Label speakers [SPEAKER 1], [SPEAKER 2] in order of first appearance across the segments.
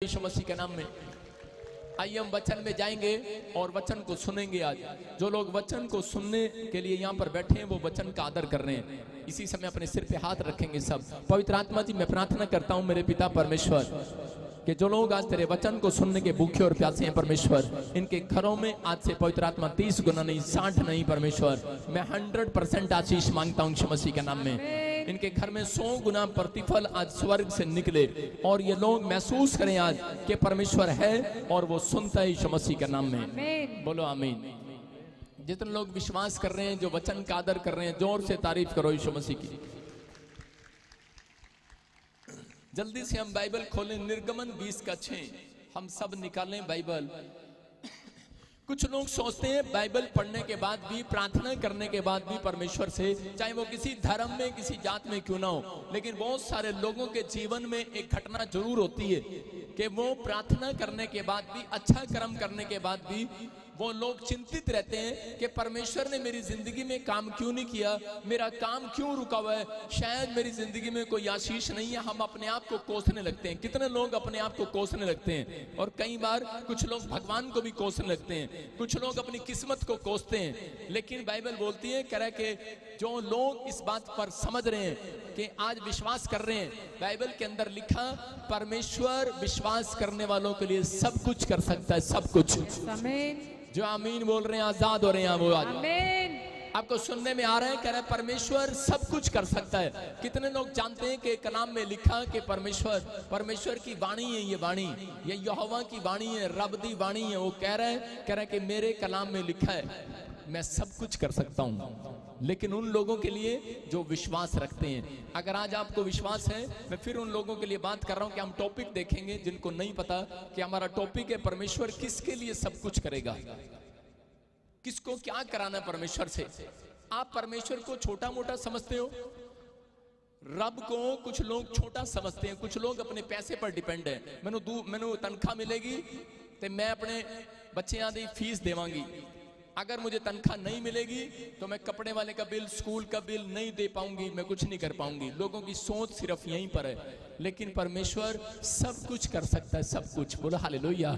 [SPEAKER 1] यीशु मसीह के नाम में आइए हम वचन में जाएंगे और वचन को सुनेंगे। आज जो लोग वचन को सुनने के लिए यहाँ पर बैठे हैं वो वचन का आदर कर रहे हैं। इसी समय अपने सिर पे हाथ रखेंगे सब। पवित्र आत्मा जी, मैं प्रार्थना करता हूँ मेरे पिता परमेश्वर कि जो लोग आज तेरे वचन को सुनने के भूखे और प्यासे हैं परमेश्वर, इनके घरों में आज से पवित्र आत्मा 30 गुना नहीं 60 नहीं परमेश्वर, मैं 100% आशीष मांगता हूँ यीशु मसीह के नाम में। इनके घर में 100 गुना प्रतिफल आज स्वर्ग से निकले और ये लोग महसूस करें आज कि परमेश्वर है और वो सुनता है यीशु मसीह के नाम में। बोलो आमीन। जितने लोग विश्वास कर रहे हैं, जो वचन का आदर कर रहे हैं, जोर से तारीफ करो यीशु मसीह की। जल्दी से हम बाइबल खोलें, निर्गमन 20:6 हम सब निकालें बाइबल। कुछ लोग सोचते हैं बाइबल पढ़ने के बाद भी, प्रार्थना करने के बाद भी परमेश्वर से, चाहे वो किसी धर्म में किसी जात में क्यों ना हो, लेकिन बहुत सारे लोगों के जीवन में एक घटना जरूर होती है कि वो प्रार्थना करने के बाद भी, अच्छा कर्म करने के बाद भी वो लोग चिंतित रहते हैं कि परमेश्वर ने मेरी जिंदगी में काम क्यों नहीं किया, मेरा काम क्यों रुका हुआ है, शायद मेरी जिंदगी में कोई आशीष नहीं है। हम अपने आप को कोसने लगते हैं। कितने लोग अपने आप को कोसने लगते हैं, और कई बार कुछ लोग भगवान को भी कोसने लगते हैं, कुछ लोग अपनी किस्मत को कोसते हैं। लेकिन बाइबल बोलती है कह के जो लोग इस बात पर समझ रहे हैं कि आज विश्वास कर रहे हैं, बाइबल के अंदर लिखा परमेश्वर विश्वास करने वालों के लिए सब कुछ कर सकता है, सब कुछ। जो आमीन बोल रहे हैं आजाद हो रहे हैं वो आज। आमीन। आपको सुनने में आ रहा है, कह रहे परमेश्वर सब कुछ कर सकता है। कितने लोग जानते हैं कि कलाम में लिखा कि परमेश्वर की वाणी है, ये वाणी, ये यहोवा की वाणी है, रब दी वाणी है। वो कह रहा है कि मेरे कलाम में लिखा है मैं सब कुछ कर सकता हूँ, लेकिन उन लोगों के लिए जो विश्वास रखते हैं। अगर आज आपको विश्वास है, मैं फिर उन लोगों के लिए बात कर रहा हूं कि हम टॉपिक देखेंगे जिनको नहीं पता कि हमारा टॉपिक है परमेश्वर किसके लिए सब कुछ करेगा, किसको क्या कराना है परमेश्वर से। आप परमेश्वर को छोटा मोटा समझते हो, रब को कुछ लोग छोटा समझते हैं। कुछ लोग अपने पैसे पर डिपेंड है। मैनू तनख्वाह मिलेगी तो मैं अपने बच्चों की फीस देवांगी, अगर मुझे तनख्वाह नहीं मिलेगी तो मैं कपड़े वाले का बिल, स्कूल का बिल नहीं दे पाऊंगी, मैं कुछ नहीं कर पाऊंगी। लोगों की सोच सिर्फ यहीं पर है, लेकिन परमेश्वर सब कुछ कर सकता है, सब कुछ। बोलो हालेलुया।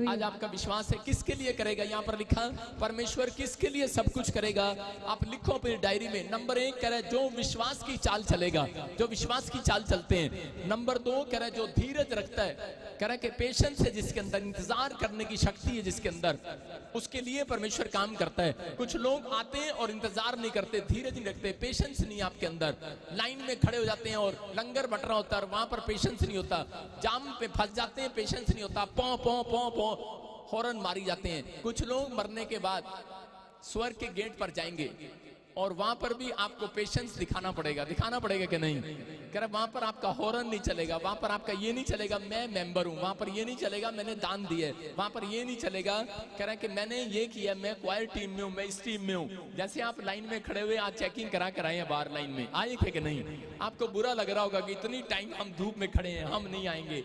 [SPEAKER 1] आज आपका विश्वास है किसके लिए करेगा? यहाँ पर लिखा परमेश्वर किसके लिए सब कुछ करेगा। आप लिखो अपनी डायरी में। नंबर 1 कह रहा है जो विश्वास की चाल चलेगा, जो विश्वास की चाल चलते हैं। नंबर 2 कह रहा है जो धीरज रखता है, कह रहा है कि पेशेंस है जिसके अंदर, इंतजार करने की शक्ति है जिसके अंदर, उसके लिए परमेश्वर काम करता है। कुछ लोग आते हैं और इंतजार नहीं करते, धीरज नहीं रखते, पेशेंस नहीं आपके अंदर, लाइन में खड़े हो जाते हैं और लंगर बट रहा होता है, वहां पर पेशेंस नहीं होता, जाम पे फंस जाते हैं, पेशेंस नहीं होता, पौ पौ पौ पौ हॉर्न मारी जाते हैं। कुछ लोग मरने के बाद स्वर्ग के गेट पर जाएंगे और वहां पर भी आपको पेशेंस दिखाना पड़ेगा कि नहीं? कह रहा वहां पर आपका हॉर्न नहीं चलेगा, वहां पर आपका ये नहीं चलेगा मैं मेंबर हूं, वहां पर ये नहीं चलेगा मैंने दान दिए, वहां पर ये नहीं चलेगा कह रहा है कि मैंने ये किया, मैं क्वायर टीम में हूं, मैं इस टीम में हूं। जैसे आप लाइन में खड़े हुए आज चेकिंग करा कर आए हैं, बाहर लाइन में आए थे कि नहीं? आपको बुरा लग रहा होगा कि इतनी टाइम हम धूप में खड़े हैं, हम नहीं आएंगे,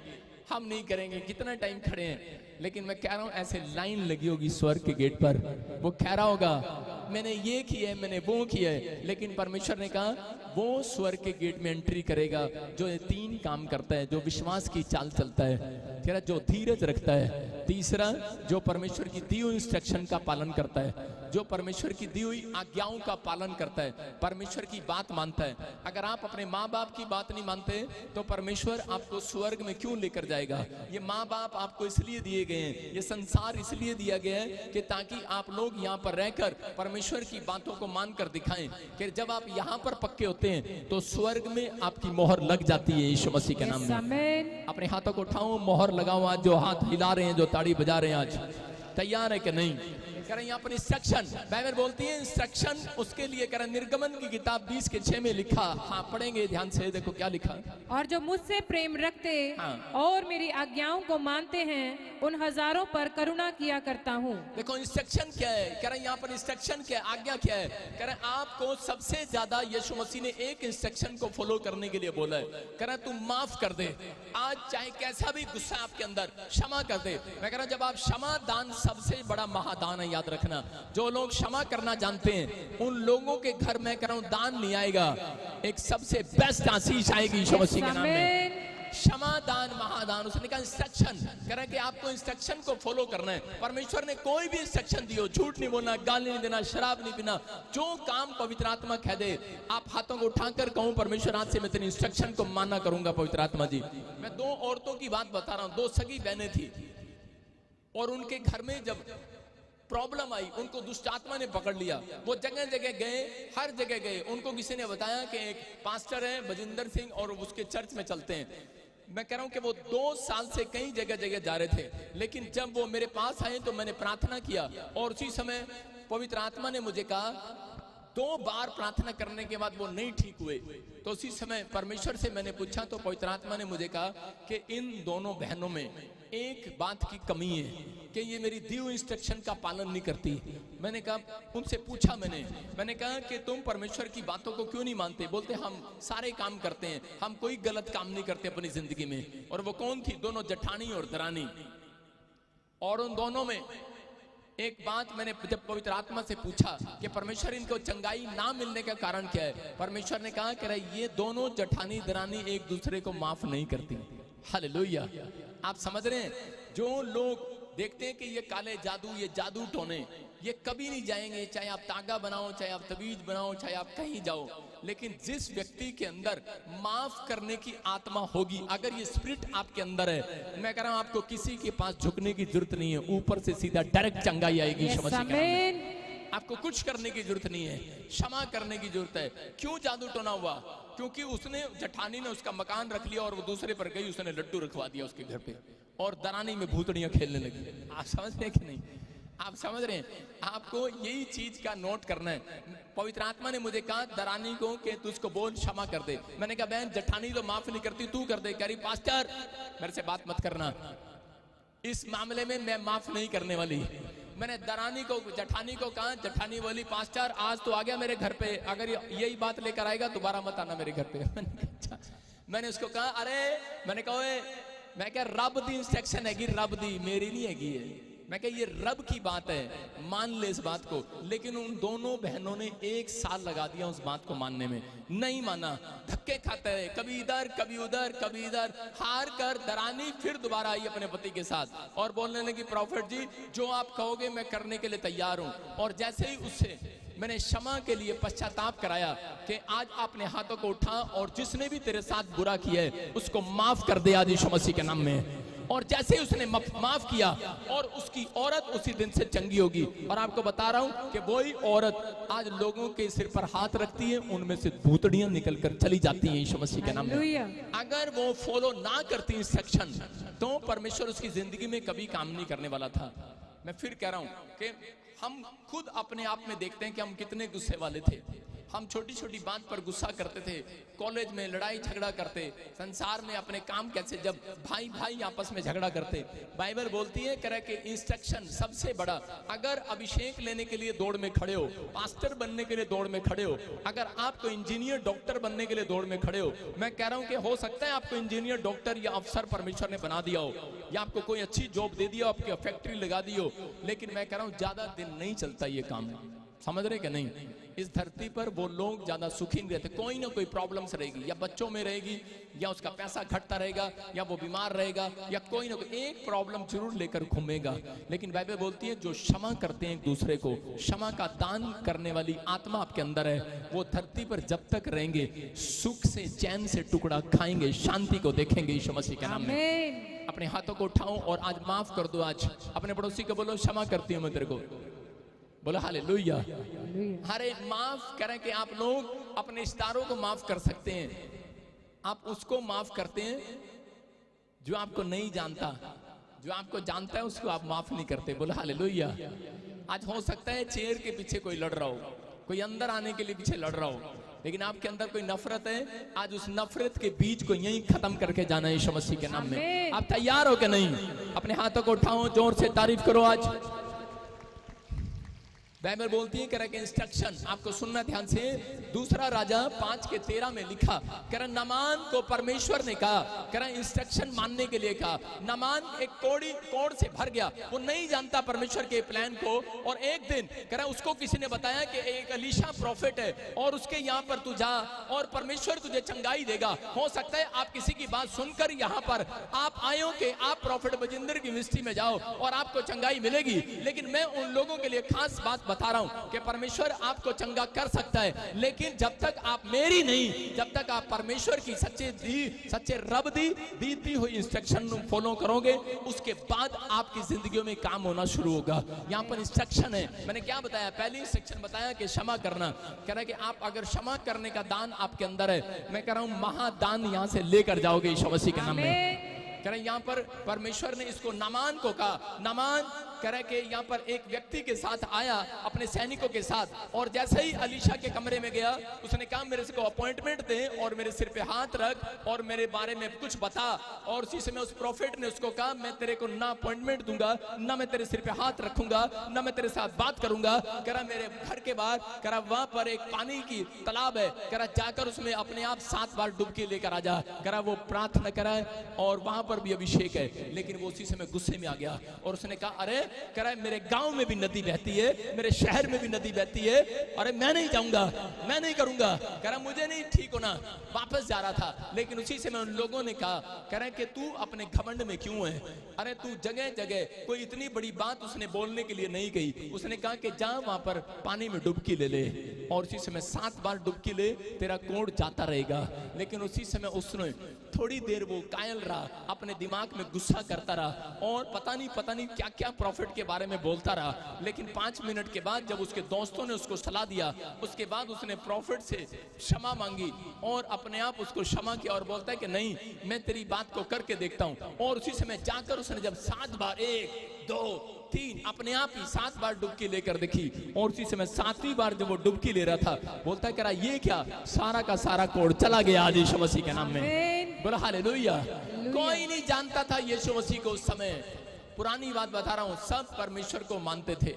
[SPEAKER 1] हम नहीं करेंगे, कितना टाइम खड़े हैं। लेकिन मैं कह रहा हूं ऐसे लाइन लगी होगी स्वर्ग के गेट पर, वो कह रहा होगा मैंने ये किया है, मैंने वो किया है, लेकिन परमेश्वर ने कहा वो स्वर्ग के गेट में एंट्री करेगा जो ये 3 काम करता है, जो विश्वास की चाल चलता है, तेरा जो धीरज रखता है, तीसरा जो परमेश्वर की दी हुई इंस्ट्रक्शन का पालन करता है, जो परमेश्वर की दी हुई आज्ञाओं का पालन करता है, परमेश्वर की बात मानता है। अगर आप अपने माँ बाप की बात नहीं मानते तो परमेश्वर आपको स्वर्ग में क्यों लेकर जाएगा? ये माँ बाप आपको इसलिए दिए गए हैं, ये संसार इसलिए दिया गया है कि ताकि आप लोग यहाँ पर रहकर परमेश्वर की बातों को मानकर दिखाएं कि जब आप यहाँ पर पक्के होते हैं तो स्वर्ग में आपकी मोहर लग जाती है यीशु मसीह के नाम में। अपने हाथों को उठाओ, मोहर लगाओ। आज जो हाथ हिला रहे हैं, जो ताड़ी बजा रहे हैं, आज तैयार है कि नहीं? कह रहे यहाँ पर इंस्ट्रक्शन, बाइबल बोलती है इंस्ट्रक्शन उसके लिए कह रहे निर्गमन की किताब 20:6 में लिखा। हाँ पढ़ेंगे ध्यान से, देखो क्या लिखा। और
[SPEAKER 2] जो मुझसे प्रेम रखते और मेरी आज्ञाओं को मानते हैं उन हजारों पर करुणा किया करता हूँ।
[SPEAKER 1] देखो इंस्ट्रक्शन क्या है, कह रहे यहाँ पर इंस्ट्रक्शन क्या है, आज्ञा क्या है। कह रहे आपको सबसे ज्यादा यीशु मसीह ने एक इंस्ट्रक्शन को फॉलो करने के लिए बोला है। कह रहे तू माफ कर दे, आज चाहे कैसा भी गुस्सा आपके अंदर, क्षमा कर दे। मैं कह रहा जब आप क्षमा दान सबसे बड़ा महादान है, याद रखना। जो लोग क्षमा करना जानते हैं उन लोगों के घर में कह रहा हूं दान नहीं आएगा, एक सबसे बेस्ट आशीष आएगी यीशु मसीह के नाम में। क्षमा दान महादान, उसने कहा इंस्ट्रक्शन कह रहा है कि आपको इंस्ट्रक्शन को फॉलो करना है। परमेश्वर ने कोई भी इंस्ट्रक्शन दियो, झूठ नहीं बोलना, गाली नहीं देना, शराब नहीं पीना, जो काम पवित्र आत्मा कह दे, आप हाथों को उठाकर कहूं परमेश्वर आज से मैं तेरी इंस्ट्रक्शन को मानना करूंगा पवित्र आत्मा जी। मैं 2 औरतों की बात बता रहा हूं, 2 सगी बहनें थी और उनके घर में जब प्रॉब्लम आई, उनको दुष्ट आत्मा ने पकड़ लिया। वो जगह जगह गए, हर जगह गए। उनको किसी ने बताया कि एक पास्टर है बजिंदर सिंह और उसके चर्च में चलते हैं। मैं कह रहा हूं कि वो 2 साल से कई जगह जगह जा रहे थे, लेकिन जब वो मेरे पास आए तो मैंने प्रार्थना किया और उसी समय पवित्र आत्मा ने मुझे कहा, 2 बार प्रार्थना करने के बाद वो नहीं ठीक हुए। तो उसी समय परमेश्वर से मैंने पूछा तो पवित्र आत्मा ने मुझे कहा कि इन दोनों बहनों में एक बात की कमी है कि ये मेरी दी हुई इंस्ट्रक्शन का पालन नहीं करती। मैंने कहा, उनसे पूछा मैंने कहा कि तुम परमेश्वर की बातों को क्यों नहीं मानते? बोलते हम सारे काम करते हैं, हम कोई गलत काम नहीं करते अपनी जिंदगी में। और वो कौन थी? दोनों जठानी और दरानी। और उन दोनों में एक बात मैंने जब पवित्र आत्मा से पूछा कि परमेश्वर इनको चंगाई ना मिलने का कारण क्या है, परमेश्वर ने कहा कि ये दोनों जठानी दरानी एक दूसरे को माफ नहीं करती। हालेलुया। आप समझ रहे हैं? जो लोग देखते हैं कि ये काले जादू, ये जादू टोने, ये कभी नहीं जाएंगे, चाहे आप तागा बनाओ, चाहे आप तवीज बनाओ, चाहे आप कहीं जाओ। लेकिन जिस व्यक्ति के अंदर माफ करने की आत्मा होगी, अगर ये स्पिरिट आपके अंदर है, मैं कह रहा हूं आपको किसी के पास झुकने की जरूरत नहीं है, ऊपर से सीधा डायरेक्ट चंगाई आएगी। आपको कुछ करने की जरूरत नहीं है, क्षमा करने की जरूरत है। क्यों जादू टोना हुआ? क्योंकि उसने, जठानी ने उसका मकान रख लिया और वो दूसरे पर गई, उसने लड्डू रखवा दिया उसके घर पे और दरानी में भूतड़ियां खेलने लगी। आप समझ रहे हैं कि नहीं? आप समझ रहे हैं? आपको यही चीज का नोट करना है। पवित्र आत्मा ने मुझे कहा दरानी को कि तू उसको बोल क्षमा कर दे। मैंने कहा बहन जठानी तो माफ नहीं करती, तू कर दे। कह रही पास्टर मेरे से बात मत करना, इस मामले में मैं माफ नहीं करने वाली। मैंने दरानी को, जठानी को कहा, जठानी बोली पास्टर आज तो आ गया मेरे घर पे, अगर यही बात लेकर आएगा दोबारा मत आना मेरे घर पे। मैंने उसको कहा अरे, मैंने कहा मैं क्या रब दी इंस्ट्रक्शन हैगी, रब दी, मेरी नहीं हैगी है। मैं क्या ये रब की बात है, मान ले इस बात को। लेकिन उन दोनों बहनों ने 1 साल लगा दिया उस बात को मानने में, नहीं माना, धक्के खाते रहे, कभी इधर कभी उधर कभी इधर। हार कर दरानी फिर दोबारा आई अपने पति के साथ और बोलने लगी प्रॉफिट जी जो आप कहोगे मैं करने के लिए तैयार हूं। और जैसे ही उससे मैंने क्षमा के लिए पश्चाताप कराया कि आज अपने हाथों को उठा और जिसने भी तेरे साथ बुरा किया है उसको माफ कर दे आज यीशु मसीह के नाम में। और जैसे ही उसने माफ किया और उसकी औरत उसी दिन से चंगी होगी। और आपको बता रहा हूं कि वही औरत आज लोगों के सिर पर हाथ रखती है, उनमें से भूतड़ियां निकलकर चली जाती हैं यीशु मसीह के नाम में। अगर वो फॉलो ना करती इंस्ट्रक्शन तो परमेश्वर उसकी जिंदगी में कभी काम नहीं करने वाला था। मैं फिर कह रहा हूं कि हम खुद अपने आप में देखते हैं कि हम कितने गुस्से वाले थे। हम छोटी छोटी बात पर गुस्सा करते थे, कॉलेज में लड़ाई झगड़ा करते, संसार में अपने काम कैसे, जब भाई भाई आपस में झगड़ा करते। बाइबल बोलती है कह रहा कि इंस्ट्रक्शन सबसे बड़ा, अगर अभिषेक लेने के लिए दौड़ में खड़े हो, पास्टर बनने के लिए दौड़ में खड़े हो, अगर आपको इंजीनियर डॉक्टर बनने के लिए दौड़ में खड़े हो, मैं कह रहा हूं कि हो सकता है आपको इंजीनियर डॉक्टर या अफसर परमेश्वर ने बना दिया हो या आपको कोई अच्छी जॉब दे दिया हो, आपकी फैक्ट्री लगा दी हो, लेकिन मैं कह रहा हूं ज्यादा दिन नहीं चलता ये काम। समझ रहे कि नहीं? इस धरती पर वो लोग ज्यादा सुखी नहीं रहते, कोई ना कोई प्रॉब्लम्स रहेगी, या बच्चों में रहेगी, या उसका पैसा घटता रहेगा, या वो बीमार रहेगा, या कोई ना कोई एक प्रॉब्लम जरूर लेकर घूमेगा। लेकिन बाइबल बोलती है जो क्षमा करते हैं एक दूसरे को, क्षमा का दान करने वाली आत्मा आपके अंदर है, वो धरती पर जब तक रहेंगे सुख से चैन से टुकड़ा खाएंगे, शांति को देखेंगे यीशु मसीह के नाम में। अपने हाथों को उठाओ और आज माफ कर दो। आज अपने पड़ोसी को बोलो क्षमा करती हूँ मैं तेरे को, बोलो हालेलुया। हरे माफ करें कि आप लोग अपने रिश्तेदारों को माफ कर सकते हैं, आप उसको माफ करते हैं जो आपको नहीं जानता, जो आपको जानता है उसको आप माफ नहीं करते, बोलो हालेलुया। आज हो सकता है चेयर के पीछे कोई लड़ रहा हो, कोई अंदर आने के लिए पीछे लड़ रहा हो, लेकिन आपके अंदर कोई नफरत है, आज उस नफरत के बीज को यहीं खत्म करके जाना है यीशु मसीह के नाम में। आप तैयार हो कि नहीं? अपने हाथों को उठाओ, जोर से तारीफ करो। आज बाइबल बोलती है, कह रहा कि इंस्ट्रक्शन आपको सुनना ध्यान से। दूसरा राजा 5:13 में लिखा, कह रहा नामान को परमेश्वर ने कहा, कह रहा इंस्ट्रक्शन मानने के लिए कहा। नामान एक कोड़ से भर गया, वो नहीं जानता परमेश्वर के प्लान को। और एक दिन कह रहा उसको किसी ने बताया कि एक एलीशा प्रॉफिट है और उसके यहाँ पर तू जा और परमेश्वर तुझे चंगाई देगा। हो सकता है आप किसी की बात सुनकर यहाँ पर आप आए हो कि आप प्रॉफिट बजिंदर की मिनिस्ट्री में जाओ और आपको चंगाई मिलेगी, लेकिन मैं उन लोगों के लिए खास बात बता रहा हूं कि परमेश्वर आपको चंगा कर सकता है, लेकिन जब तक आप मेरी नहीं, जब तक आप परमेश्वर की सच्चे रब दी हुई इंस्ट्रक्शन फॉलो करोगे, उसके बाद आपकी जिंदगियों में काम होना शुरू होगा। यहाँ पर इंस्ट्रक्शन है, मैंने क्या बताया, पहली इंस्ट्रक्शन बताया कि क्षमा करना। कह रहा है कि आप अगर क्षमा करने का दान आपके अंदर है, मैं कह रहा हूं महादान यहाँ से लेकर जाओगे यीशु मसीह के नाम में। कह रहे यहाँ पर परमेश्वर ने इसको नामान को कहा। नामान कह रहे कि यहाँ पर एक व्यक्ति के साथ आया अपने सैनिकों के साथ, और जैसे ही अलीशा के कमरे में गया उसने कहा मेरे को अपॉइंटमेंट दे और मेरे सिर पे हाथ रख और मेरे बारे में कुछ बता। और उसी समय उस प्रॉफिट ने उसको कहा मैं तेरे को ना अपॉइंटमेंट दूंगा, ना मैं तेरे सिर पे हाथ रखूंगा, ना मैं तेरे साथ बात करूंगा। कह रहा मेरे घर के बाहर कह रहा वहां पर एक पानी की तालाब है, कह रहा जाकर उसमें अपने आप 7 बार डुबकी लेकर आ जा। कह रहा वो प्रार्थना करा और वहां पर भी अभिषेक है, लेकिन वो उसी समय गुस्से में आ गया और उसने कहा अरे कह रहा है मेरे गांव में भी नदी बहती है, मेरे शहर में भी नदी बहती है, अरे मैं नहीं जाऊंगा, मैं नहीं करूंगा। कह रहा मुझे नहीं ठीक होना, वापस जा रहा था। लेकिन उसी समय उन लोगों ने कहा, कह रहा है कि तू अपने घमंड में क्यों है, अरे तू जगह जगह कोई इतनी बड़ी बात उसने बोलने के लिए नहीं कही। उसने कहा कि जा वहां पर पानी में डुबकी ले ले और उसी समय 7 बार डुबकी ले, तेरा कोढ़ जाता रहेगा। लेकिन उसी समय उसने थोड़ी देर वो कायल रहा, अपने दिमाग में गुस्सा करता रहा और पता नहीं क्या क्या प्रॉफिट के बारे में बोलता रहा। लेकिन 5 मिनट के बाद जब उसके दोस्तों ने उसको सलाह दिया, उसके बाद उसने प्रॉफिट से क्षमा मांगी और अपने आप उसको क्षमा किया और बोलता है कि नहीं मैं तेरी बात को करके देखता हूं। और उसी समय जाकर उसने जब 7 बार 1 2 3 अपने आप ही 7 बार डुबकी लेकर देखी और उसी समय 7वीं बार जब वो डुबकी ले रहा था, बोलता है कह रहा ये क्या, सारा का सारा कोढ़ चला गया आज यीशु मसीह के नाम में। बोला हालेलुया। कोई नहीं जानता था यीशु मसीह को उस समय। पुरानी बात बता रहा हूं, सब परमेश्वर को मानते थे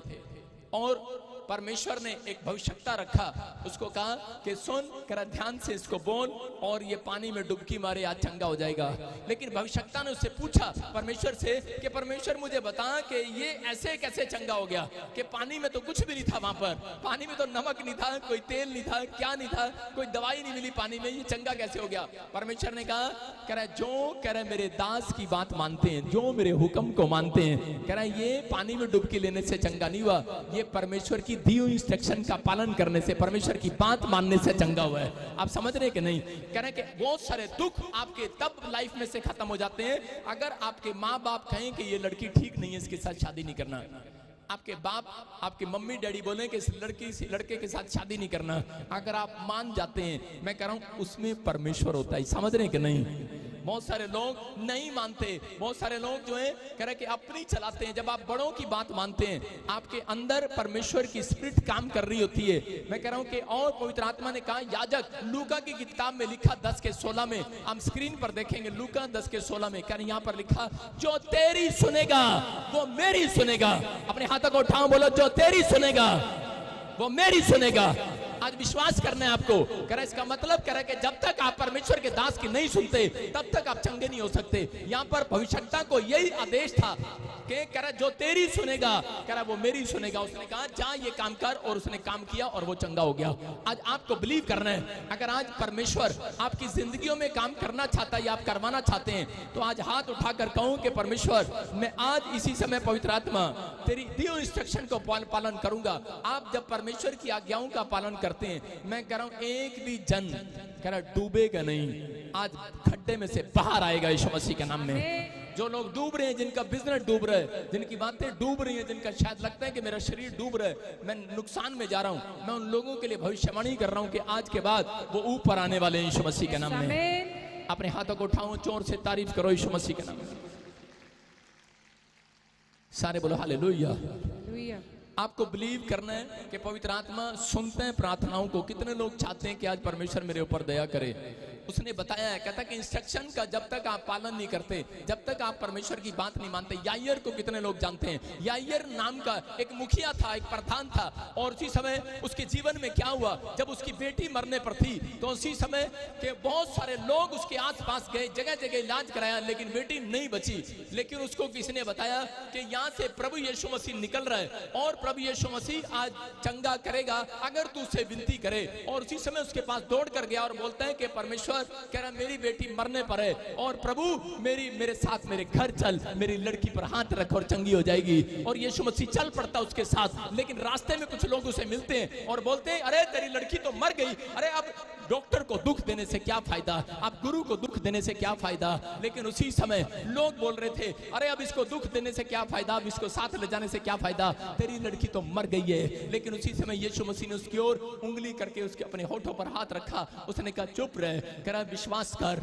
[SPEAKER 1] और परमेश्वर ने एक भविष्यता रखा, उसको कहा कि सुन कर ध्यान से इसको बोल और ये पानी में डुबकी मारे आज चंगा हो जाएगा। लेकिन भविष्यता ने उससे पूछा परमेश्वर से कि परमेश्वर मुझे बता कि ये ऐसे कैसे चंगा हो गया कि पानी में तो कुछ भी नहीं था, वहां पर पानी में तो नमक नहीं था, कोई तेल नहीं था, क्या नहीं था, कोई दवाई नहीं मिली पानी में, ये चंगा कैसे हो गया। परमेश्वर ने कहा कह रहा जो कह रहा मेरे दास की बात मानते हैं, जो मेरे हुक्म को मानते हैं, कह रहा ये पानी में डुबकी लेने से चंगा नहीं हुआ, ये परमेश्वर की दी हुई इंस्ट्रक्शन का पालन करने से, परमेश्वर की बात मानने से चंगा हुआ है। आप समझ रहे कि नहीं। कह रहे कि बहुत सारे दुख आपके तब लाइफ में से खत्म हो जाते हैं अगर आपके माँ बाप कहें कि ये लड़की ठीक नहीं है, इसके साथ शादी नहीं करना। आपके बाप आपके मम्मी डैडी बोले कि इस लड़के के साथ शादी नहीं करना, अगर आप मान जाते हैं, मैं कह रहा हूं उसमें परमेश्वर होता है। समझ रहे हैं कि नहीं। बहुत सारे लोग नहीं मानते, बहुत सारे लोग जो है कह रहे कि अपनी चलाते हैं। जब आप बड़ों की बात मानते हैं, आपके अंदर परमेश्वर की स्पिरिट काम कर रही होती है। मैं कह रहा हूं कि और पवित्र आत्मा ने कहा, याजक लूका की किताब में लिखा 10:16 में, हम स्क्रीन पर देखेंगे, लूका 10:16 में क्या यहाँ पर लिखा, जो तेरी सुनेगा वो मेरी सुनेगा। अपने हाथों को उठाओ, बोलो जो तेरी सुनेगा वो मेरी सुनेगा। आज विश्वास करना है आपको। कह रहा इसका मतलब कह रहा है कि जब तक आप परमेश्वर के दास की नहीं सुनते तब तक आप चंगे नहीं हो सकते। यहाँ पर भविष्यता को यही आदेश था कि कह रहा जो तेरी सुनेगा, कह रहा वो मेरी सुनेगा। उसने कहा जा ये काम कर और उसने काम किया और वो चंगा हो गया। आज आपको बिलीव करना है, अगर आज परमेश्वर आपकी जिंदगियों में काम करना चाहता है या आप करवाना चाहते हैं, तो आज हाथ उठाकर कहूं कि परमेश्वर मैं आज इसी समय पवित्र आत्मा तेरी दी हुई इंस्ट्रक्शन को पालन करूंगा। आप जब परमेश्वर की आज्ञाओं का पालन करते हैं, मैं कह रहा हूं एक भी जन कह रहा डूबेगा नहीं, आज खड्डे में से बाहर आएगा यीशु मसीह के नाम में। जो लोग डूब रहे हैं, जिनका बिजनेस डूब रहा है, जिनकी बातें डूब रही हैं, जिनका शायद लगता है कि मेरा शरीर डूब रहा है, मैं नुकसान में जा रहा हूं, मैं उन लोगों के लिए भविष्यवाणी कर रहा हूं कि आज के बाद वो ऊपर आने वाले हैं यीशु मसीह के नाम में। अपने हाथों को उठाओ, जोर से तारीफ करो यीशु मसीह के नाम में। सारे बोलो हालेलुया। आपको बिलीव करना है कि पवित्र आत्मा सुनते हैं प्रार्थनाओं को। कितने लोग चाहते हैं कि आज परमेश्वर मेरे ऊपर दया करे, उसने बताया है, कहता कि इंस्ट्रक्शन का जब तक आप पालन नहीं करते, जब तक आप परमेश्वर की बात नहीं मानते। यायर को कितने लोग जानते हैं? यायर नाम का एक मुखिया था, एक प्रधान था, और उसी समय उसके जीवन में क्या हुआ, जब उसकी बेटी मरने पर थी तो उसी समय के बहुत सारे लोग उसके आसपास गए, जगह जगह इलाज कराया, लेकिन बेटी नहीं बची। लेकिन उसको किसी ने बताया कि यहाँ से प्रभु यीशु मसीह निकल रहा है और प्रभु यीशु मसीह आज चंगा करेगा अगर तू उससे विनती करे। और उसी समय उसके पास दौड़ कर गया और बोलता है कि परमेश्वर कह रहा मेरी बेटी मरने पर है और प्रभु मेरे साथ मेरे घर चल, मेरी लड़की पर हाथ रख और चंगी हो जाएगी। और यीशु मसीह चल पड़ता उसके साथ। लेकिन रास्ते में कुछ लोग उसे मिलते हैं और बोलते हैं अरे तेरी लड़की तो मर गई, अरे अब डॉक्टर को दुख देने से क्या फायदा, अब गुरु को दुख देने से क्या फायदा। लेकिन उसी समय लोग बोल रहे थे अरे अब इसको दुख देने से क्या फायदा, अब इसको साथ ले जाने से क्या फायदा, तेरी लड़की तो मर गई है। लेकिन उसी समय यीशु मसीह ने उसकी ओर उंगली करके उसके अपने होठों पर हाथ रखा। उसने कहा चुप रह, कह रहा विश्वास कर,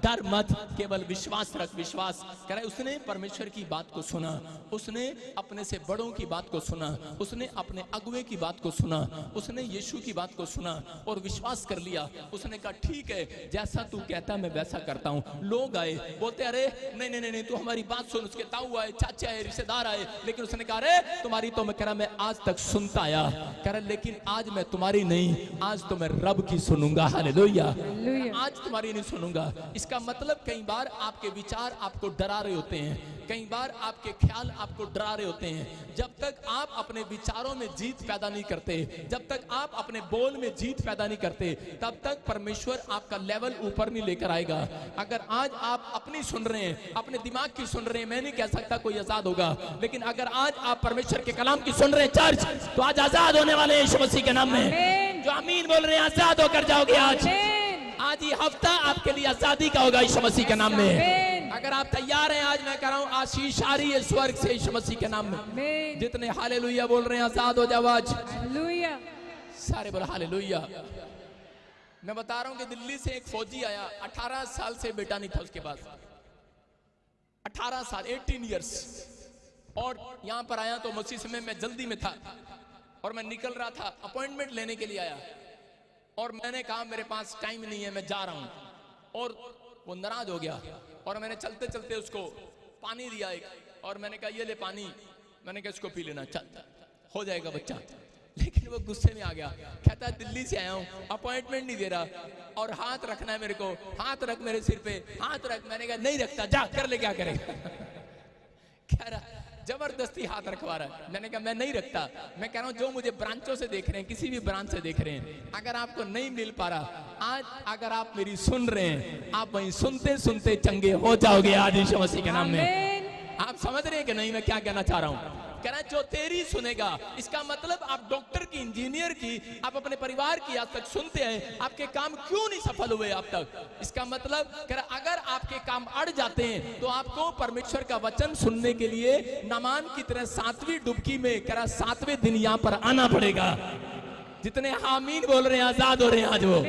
[SPEAKER 1] डर मत, केवल विश्वास रख, विश्वास। कह रहा उसने परमेश्वर की बात को सुना, उसने अपने से बड़ों की बात को सुना, उसने अपने अगुवे की बात को सुना, उसने यीशु की बात को सुना और विश्वास कर लिया। उसने कहा ठीक है, जैसा तू कहता मैं वैसा करता हूँ। लोग आए बोलते अरे नहीं नहीं नहीं तू हमारी बात सुन। उसके ताऊ आए, चाचा आए, रिश्तेदार आए, लेकिन उसने कहा अरे तुम्हारी तो मैं कह रहा मैं आज तक सुनता आया, कह रहा लेकिन आज मैं तुम्हारी नहीं, आज तो मैं रब की सुनूंगा। हालेलुया, आज तुम्हारी नहीं सुनूंगा। इसका मतलब कई बार आपके विचार आपको डरा रहे होते हैं, कई बार आपके ख्याल आपको डरा रहे होते हैं। जब तक आप अपने विचारों में जीत पैदा नहीं करते, जब तक आप अपने बोल में जीत पैदा नहीं करते, तब तक परमेश्वर आपका लेवल ऊपर नहीं लेकर आएगा। अगर आज आप अपनी सुन रहे हैं, अपने दिमाग की सुन रहे हैं, मैं नहीं कह सकता कोई आजाद होगा, लेकिन अगर आज आप परमेश्वर के कलाम की सुन रहे हैं चर्च, तो आज आजाद होने वाले हैं यीशु मसीह के नाम में। जो आमीन बोल रहे हैं आजाद होकर जाओगे। आज ये हफ्ता आपके लिए आजादी का होगा यीशु मसीह के नाम में। अगर आप तैयार हैं, आज मैं कह रहा हूं आशीष आ रही है स्वर्ग से यीशु मसीह के नाम में। जितने हालेलुया बोल रहे हैं आजाद हो जाओ आज, सारे बोल हालेलुया। मैं बता रहा हूं कि दिल्ली से एक फौजी आया, 18 साल से बेटा नहीं था उसके पास, 18 साल 18 इयर्स। और यहां पर आया तो उसी समय मैं जल्दी में था और मैं निकल रहा था, अपॉइंटमेंट लेने के लिए आया और मैंने कहा मेरे पास टाइम नहीं है, मैं जा रहा हूं। और वो नाराज हो गया और मैंने चलते चलते उसको पानी दिया एक, और मैंने कहा ये ले पानी, मैंने कहा इसको पी लेना, चल हो जाएगा बच्चा। लेकिन वो गुस्से में आ गया, कहता है दिल्ली से आया हूं, अपॉइंटमेंट नहीं दे रहा और हाथ रखना है मेरे को, हाथ रख मेरे सिर पे, हाथ रख। मैंने कहा नहीं रखता, जा कर ले, क्या करेगा। कह रहा जबरदस्ती हाथ रखवा रहा है। मैंने कहा मैं नहीं रखता। मैं कह रहा हूं जो मुझे ब्रांचों से देख रहे हैं, किसी भी ब्रांच से देख रहे हैं, अगर आपको नहीं मिल पा रहा आज, अगर आप मेरी सुन रहे हैं, आप वहीं सुनते सुनते चंगे हो जाओगे आज यीशु मसीह के नाम में। आप समझ रहे हैं कि नहीं मैं क्या कहना चाह रहा हूं? कह रहा है जो तेरी सुनेगा। इसका मतलब आप डॉक्टर की, इंजीनियर की, आप अपने परिवार की आज तक सुनते हैं, आपके काम क्यों नहीं सफल हुए अब तक? इसका मतलब कह रहा अगर आपके काम अड़ जाते हैं तो आपको परमेश्वर का वचन सुनने के लिए नामान की तरह 7वीं डुबकी में, कह रहा 7वें दिन यहाँ पर आना पड़ेगा। जितने आमीन बोल रहे हैं आजाद हो रहे हैं आज वो।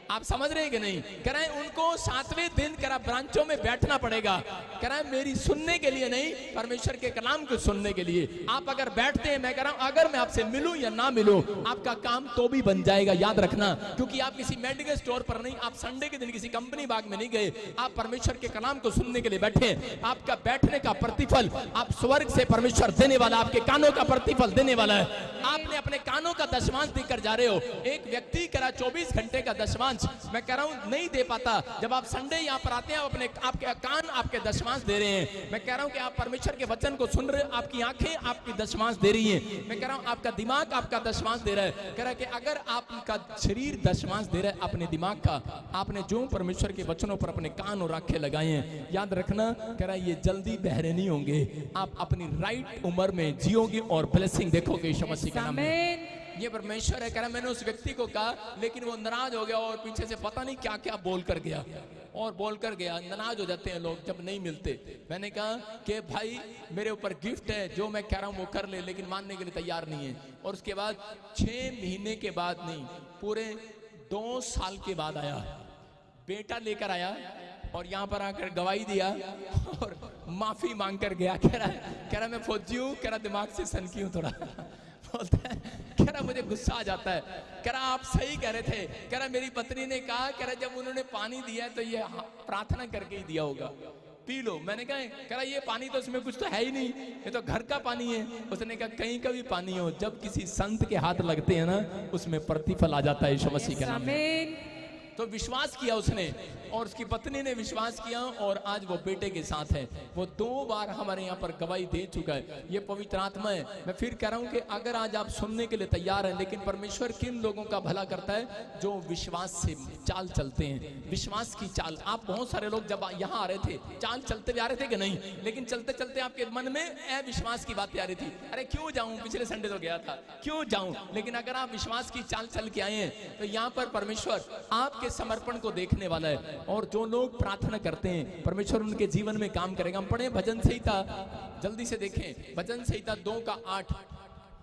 [SPEAKER 1] आप समझ रहे हैं कि नहीं? कह रहे हैं उनको 7वें दिन कह रहा ब्रांचों में बैठना पड़ेगा, कह रहा है मेरी सुनने के लिए नहीं, परमेश्वर के कलाम को सुनने के लिए। आप अगर बैठते हैं, मैं कह रहा हूं अगर मैं आपसे मिलूं या ना मिलूं, आपका काम तो भी बन जाएगा, याद रखना। क्योंकि आप किसी मेडिकल स्टोर पर नहीं, आप संडे के दिन किसी कंपनी बाग में नहीं गए, आप परमेश्वर के कलाम को सुनने के लिए बैठे। आपका बैठने का प्रतिफल आप स्वर्ग से परमेश्वर देने वाला, आपके कानों का प्रतिफल देने वाला है। आपने अपने कानों का दशमांश देकर जा रहे हो। एक व्यक्ति कह रहा 24 घंटे का दशमांश मैं कह रहा हूं नहीं दे पाता। जब आप संडे यहाँ पर आते हैं, आप अपने आपके कान आपके दशमांश दे रहे हैं। मैं कह रहा हूं कि आप परमेश्वर के वचन को सुन रहे हैं, आपकी आंखें आपकी दशमांश दे रही हैं। मैं कह रहा हूं आपका दिमाग आपका दशमांश दे रहा है। कह रहा है कि अगर आपका शरीर दशमांश दे रहा है अपने दिमाग का, आपने जो परमेश्वर के वचनों पर अपने कान और आंखें लगाए हैं, याद रखना कह रहा है ये जल्दी बहरे नहीं होंगे। आप अपनी राइट उम्र में जियोगे और ब्लेसिंग देखोगे यीशु मसीह के नाम में। ये परमेश्वर है। कह रहा मैंने उस व्यक्ति को कहा, लेकिन वो नाराज हो गया और पीछे से पता नहीं क्या क्या बोल कर गया और बोल कर गया। नाराज हो जाते हैं लोग जब नहीं मिलते। मैंने कहा कि भाई मेरे ऊपर गिफ्ट है, जो मैं कह रहा हूँ वो कर ले, लेकिन मानने के लिए तैयार नहीं है। और उसके बाद 6 महीने के बाद नहीं, पूरे 2 साल के बाद आया, बेटा लेकर आया और यहाँ पर आकर गवाही दिया और माफी मांग कर गया। कह रहा मैं फौजी हूँ, कह रहा दिमाग से सनकी हूँ थोड़ा। बोलता है कह रहा रहा मुझे गुस्सा आ जाता है। कह रहा आप सही कह रहे थे। कह रहा मेरी पत्नी ने कहा, कह रहा जब उन्होंने पानी दिया तो ये प्रार्थना करके ही दिया होगा, पी लो। मैंने कहा, कह रहा ये पानी तो इसमें कुछ तो है ही नहीं, ये तो घर का पानी है। उसने कहा कहीं का भी पानी हो, जब किसी संत के हाथ लगते हैं ना, उसमें प्रतिफल आ जाता है यीशु मसीह के नाम में। तो विश्वास किया उसने और उसकी पत्नी ने विश्वास किया और आज वो बेटे के साथ है। वो 2 बार हमारे यहाँ पर गवाही दे चुका है। ये पवित्र आत्मा है। मैं फिर कह रहा हूँ कि अगर आज आप सुनने के लिए तैयार हैं, लेकिन परमेश्वर किन लोगों का भला करता है? जो विश्वास से चाल चलते हैं, विश्वास की चाल। आप बहुत सारे लोग जब यहाँ आ रहे थे, चाल चलते जा रहे थे कि नहीं, लेकिन चलते चलते आपके मन में अविश्वास की बातें आ रही थी। अरे क्यों जाऊं, पिछले संडे तो गया था, क्यों जाऊं। लेकिन अगर आप विश्वास की चाल चल के आए हैं तो यहाँ पर परमेश्वर आपके समर्पण को देखने वाला है। और जो लोग प्रार्थना करते हैं, परमेश्वर उनके जीवन में काम करेगा। हम पढ़े भजन संहिता, जल्दी से देखें, भजन संहिता 2:8।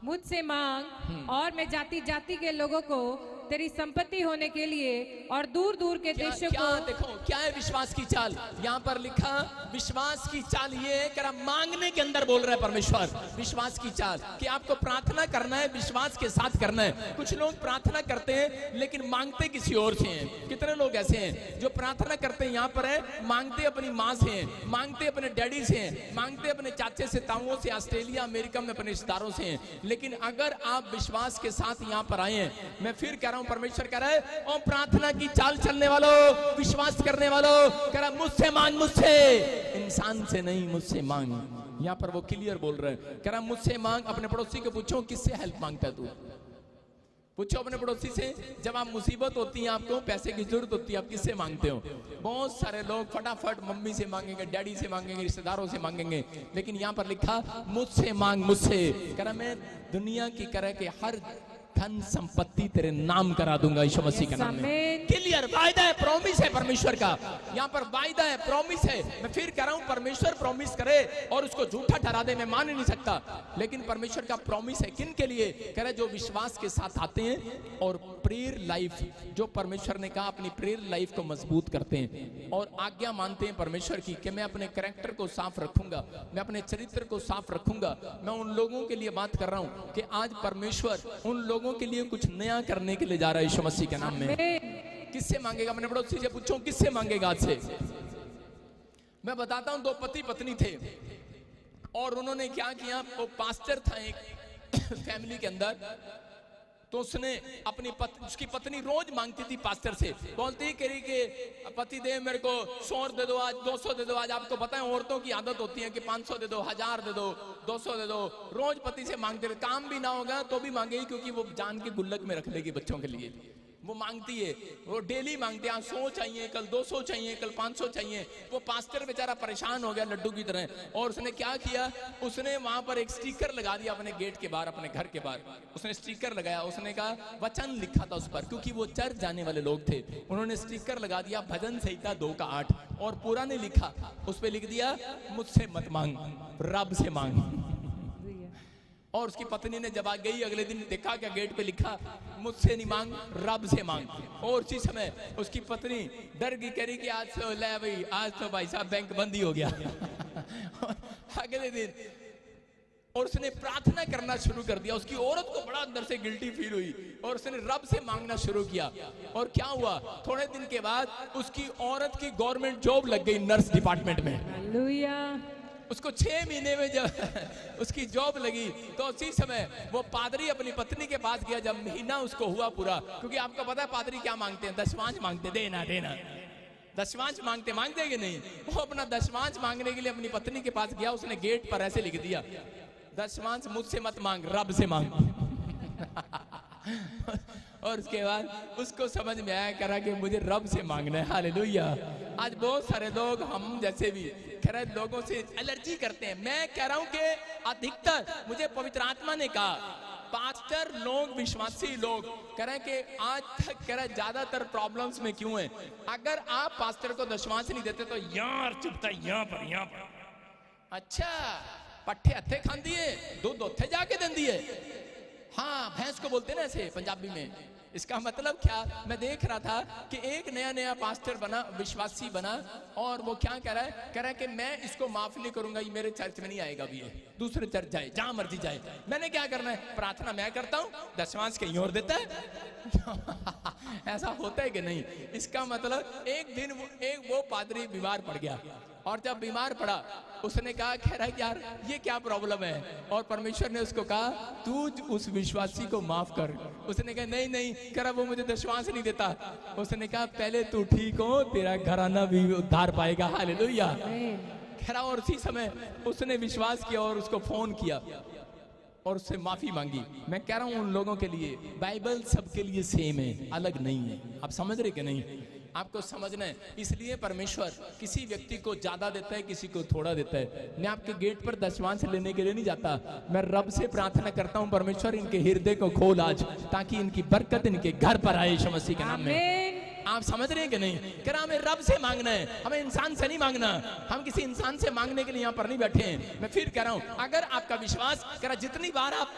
[SPEAKER 2] मुझसे मांग और मैं जाति जाति के लोगों को तेरी संपत्ति होने के लिए और दूर दूर के देशों को।
[SPEAKER 1] देखो क्या है विश्वास की चाल। यहाँ पर लिखा विश्वास की चाल ये है, करा मांगने के अंदर बोल रहा है परमेश्वर। विश्वास की चाल कि आपको प्रार्थना करना है, विश्वास के साथ करना है। कुछ लोग प्रार्थना करते हैं लेकिन मांगते किसी और से हैं। कितने लोग ऐसे हैं जो प्रार्थना करते हैं, यहाँ पर है, मांगते अपनी माँ से हैं, मांगते अपने डैडी से हैं, मांगते अपने चाचे से, ताऊओं से, ऑस्ट्रेलिया अमेरिका में अपने रिश्तेदारों से हैं। लेकिन अगर आप विश्वास के साथ यहाँ पर आए हैं, मैं फिर कह रहा हूं, परमेश्वर कह रहा है और प्रार्थना की चाल चलने वालों, विश्वास करने वालों, कह रहा मुझसे मांग, मुझसे, इंसान से नहीं, मुझसे मांग। यहां पर वो क्लियर बोल रहे हैं। कह रहा मुझसे मांग। अपने पड़ोसी को पूछो किससे हेल्प मांगता है तू। पूछो अपने पड़ोसी से, जब आप मुसीबत होती है, आपको पैसे की जरूरत होती है, आप किससे मांगते हो? बहुत सारे लोग फटाफट मम्मी से मांगेंगे, डैडी से मांगेंगे, रिश्तेदारों से मांगेंगे। लेकिन यहाँ पर लिखा मुझसे मांग, मुझसे। कह रहा मैं दुनिया की तरह के हर धन संपत्ति तेरे नाम करा दूंगा यीशु मसीह के नाम में। क्लियर वायदा है, प्रॉमिस है परमेश्वर का। यहाँ पर वायदा है, प्रॉमिस है। मैं फिर कह रहा हूँ, परमेश्वर प्रॉमिस करे और उसको झूठा ठहरा दे, मैं मान ही नहीं सकता। लेकिन परमेश्वर का प्रॉमिस है किन के लिए? कह रहे जो विश्वास के साथ आते हैं और प्रेयर लाइफ, जो परमेश्वर ने कहा अपनी प्रेयर लाइफ को मजबूत करते हैं और आज्ञा मानते हैं परमेश्वर की कि मैं अपने कैरेक्टर को साफ रखूंगा, मैं अपने चरित्र को साफ रखूंगा। मैं उन लोगों के लिए बात कर रहा हूँ कि आज परमेश्वर उन लोगों के लिए कुछ नया करने के लिए जा रहा है यीशु मसीह के नाम में। किससे मांगेगा? अपने पड़ोसी से पूछो किससे मांगेगा आज से। मैं बताता हूं, 2 पति पत्नी थे और उन्होंने क्या किया, वो पास्टर था एक फैमिली के अंदर। तो उसने अपनी उसकी पत्नी रोज मांगती थी पास्टर से, बोलती करी कि पति दे मेरे को 100 दे दो, आज 200 दे दो। आज आपको पता है औरतों की आदत होती है कि 500 दे दो, 1000 दे दो, 200 दे दो। रोज पति से मांगते रहे, काम भी ना होगा तो भी मांगेगी, क्योंकि वो जान के गुल्लक में रख लेगी बच्चों के लिए। वो मांगती है, वो डेली मांगते हैं, 100 चाहिए, कल 200 चाहिए, कल 500 चाहिए। वो पास्टर बेचारा परेशान हो गया लड्डू की तरह। और उसने क्या किया, उसने वहां पर एक स्टिकर लगा दिया अपने गेट के बाहर, अपने घर के बाहर। उसने स्टिकर लगाया, उसने कहा वचन लिखा था उस पर, क्योंकि वो चर्च जाने वाले लोग थे। उन्होंने स्टिकर लगा दिया भजन संहिता 2:8 और पूरा नहीं लिखा, उस पर लिख दिया मुझसे मत मांग, रब से मांग। और उसकी पत्नी ने जब आ गई अगले दिन देखा क्या गेट पे लिखा, मुझसे नहीं मांग, रब से मांग। और उसी समय उसकी पत्नी डर गई, कह रही कि आज तो ले भाई, आज तो भाई साहब बैंक बंद ही हो गया। अगले दिन और उसने प्रार्थना करना शुरू कर दिया। उसकी औरत को बड़ा अंदर से गिल्टी फील हुई और उसने रब से मांगना शुरू किया। और क्या हुआ, थोड़े दिन के बाद उसकी औरत की गवर्नमेंट जॉब लग गई नर्स डिपार्टमेंट में।
[SPEAKER 2] हालेलुया।
[SPEAKER 1] उसको 6 महीने में जब उसकी जॉब लगी तो उसी समय वो पादरी अपनी पत्नी के पास गया, जब महीना उसको हुआ पूरा। क्योंकि आपको पता है पादरी क्या मांगते हैं, दशमांश मांगते, देना देना, दशमांश मांगते, मांगते कि नहीं। वो अपना दशमांश मांगने के लिए अपनी पत्नी के पास गया, उसने गेट पर ऐसे लिख दिया, दशमांश मुझसे मत मांग, रब से मांग। और उसके बाद उसको समझ में आया, करा कि मुझे रब से मांगना है। हालेलुया। आज बहुत सारे लोग हम जैसे भी खैर लोगों से एलर्जी करते हैं। मैं कह रहा हूं कि अधिकतर, मुझे पवित्र आत्मा ने कहा, पास्टर लोग, विश्वासी लोग कह रहे हैं कि आज तक कह रहे ज्यादातर प्रॉब्लम्स में क्यों है, अगर आप पास्टर को दशमांश नहीं देते तो यार चुपता यहाँ पर अच्छा पट्ठे हथे खांदी है, दूध उत्थे जाके देंदी है। हाँ, भैंस को बोलते ना ऐसे पंजाबी में, इसका मतलब क्या, मैं देख रहा था कि एक नया नया पास्टर बना, विश्वासी बना, और वो क्या कह रहा है कि मैं इसको माफ नहीं करूंगा, ये मेरे चर्च में नहीं आएगा भी, ये दूसरे चर्च जाए, जहां मर्जी जाए, मैंने क्या करना है, प्रार्थना मैं करता हूं, दशमांश कहीं और देता है। ऐसा होता है कि नहीं? इसका मतलब एक दिन वो पादरी बीमार पड़ गया, और जब बीमार पड़ा उसने कहा, कह रहा है यार ये क्या प्रॉब्लम है, और परमेश्वर ने उसको कहा तू उस विश्वासी को माफ कर। उसने कहा नहीं नहीं, कह रहा वो मुझे दशमांश नहीं देता। उसने कहा पहले तू ठीक हो, तेरा घराना भी उद्धार पाएगा। हालेलुया। कह रहा, और उसी समय उसने विश्वास किया और उसको फोन किया और उससे माफी मांगी। मैं कह रहा हूं उन लोगों के लिए बाइबल सबके लिए सेम है, अलग नहीं है। आप समझ रहे कि नहीं? आपको समझना है। इसलिए परमेश्वर किसी व्यक्ति को ज्यादा देता है, किसी को थोड़ा देता है। मैं आपके गेट पर दशमांश लेने के लिए नहीं जाता, मैं रब से प्रार्थना करता हूं परमेश्वर इनके हृदय को खोल आज, ताकि इनकी बरकत इनके घर पर आए यीशु मसीह के नाम में। आप समझ रहे हैं कि नहीं? कह हमें रब से मांगना है, हमें इंसान से नहीं मांगना। हम किसी इंसान से मांगने के लिए यहाँ पर नहीं बैठे हैं। मैं फिर कह रहा हूं, अगर आपका विश्वास करा, जितनी बार आप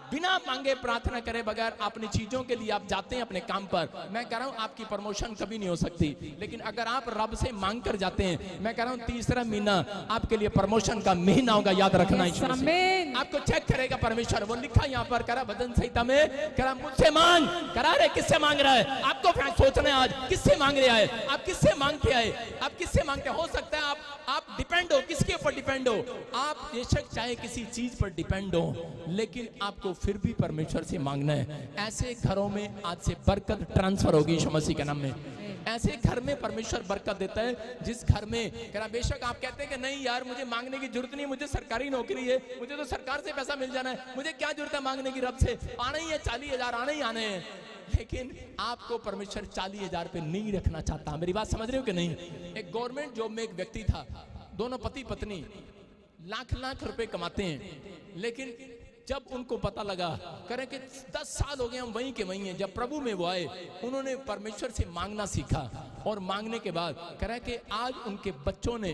[SPEAKER 1] बिना मांगे प्रार्थना करे बगैर अपनी चीजों के लिए आप जाते हैं अपने काम पर, मैं कह रहा हूं आपकी प्रमोशन कभी नहीं हो सकती। लेकिन अगर आप रब से मांग कर जाते हैं, मैं कह रहा हूं तीसरा महीना आपके लिए प्रमोशन का महीना होगा, याद रखना। आपको चेक करेगा परमेश्वर। वो लिखा यहाँ पर, करा भजन संहिता में, करा मुझसे मांग, करा रे किससे मांग रहा है? आपको सोचना है आज किससे मांग रहा है, आप किससे मांगते आए, आप किससे मांगते। हो सकता है आप डिपेंड हो, किसके ऊपर डिपेंड हो? आप बेशक चाहे किसी चीज पर डिपेंड हो, लेकिन आपको फिर भी परमेश्वर से मांगना है। ऐसे घरों में आज से बरकत ट्रांसफर होगी यीशु मसीह के नाम में। ऐसे घर में परमेश्वर बरकत देता है जिस घर में, कह बेशक आप कहते हैं कि नहीं यार मुझे मांगने की जरूरत नहीं, मुझे सरकारी नौकरी है, मुझे तो सरकार से पैसा मिल जाना है, मुझे क्या जरूरत है मांगने की? रब से आना ही है, 40,000 आने ही आने हैं। लेकिन आपको परमेश्वर 40,000 पे नहीं रखना चाहता। मेरी बात समझ रहे हो कि नहीं? एक गवर्नमेंट जॉब में एक व्यक्ति था, दोनों पति पत्नी लाख लाख रुपए कमाते हैं, लेकिन जब उनको पता लगा, करें कि 10 साल हो गए हम वहीं के वहीं हैं, जब प्रभु में वो आए, उन्होंने परमेश्वर से मांगना सीखा, और मांगने के बाद करें कि आज उनके बच्चों ने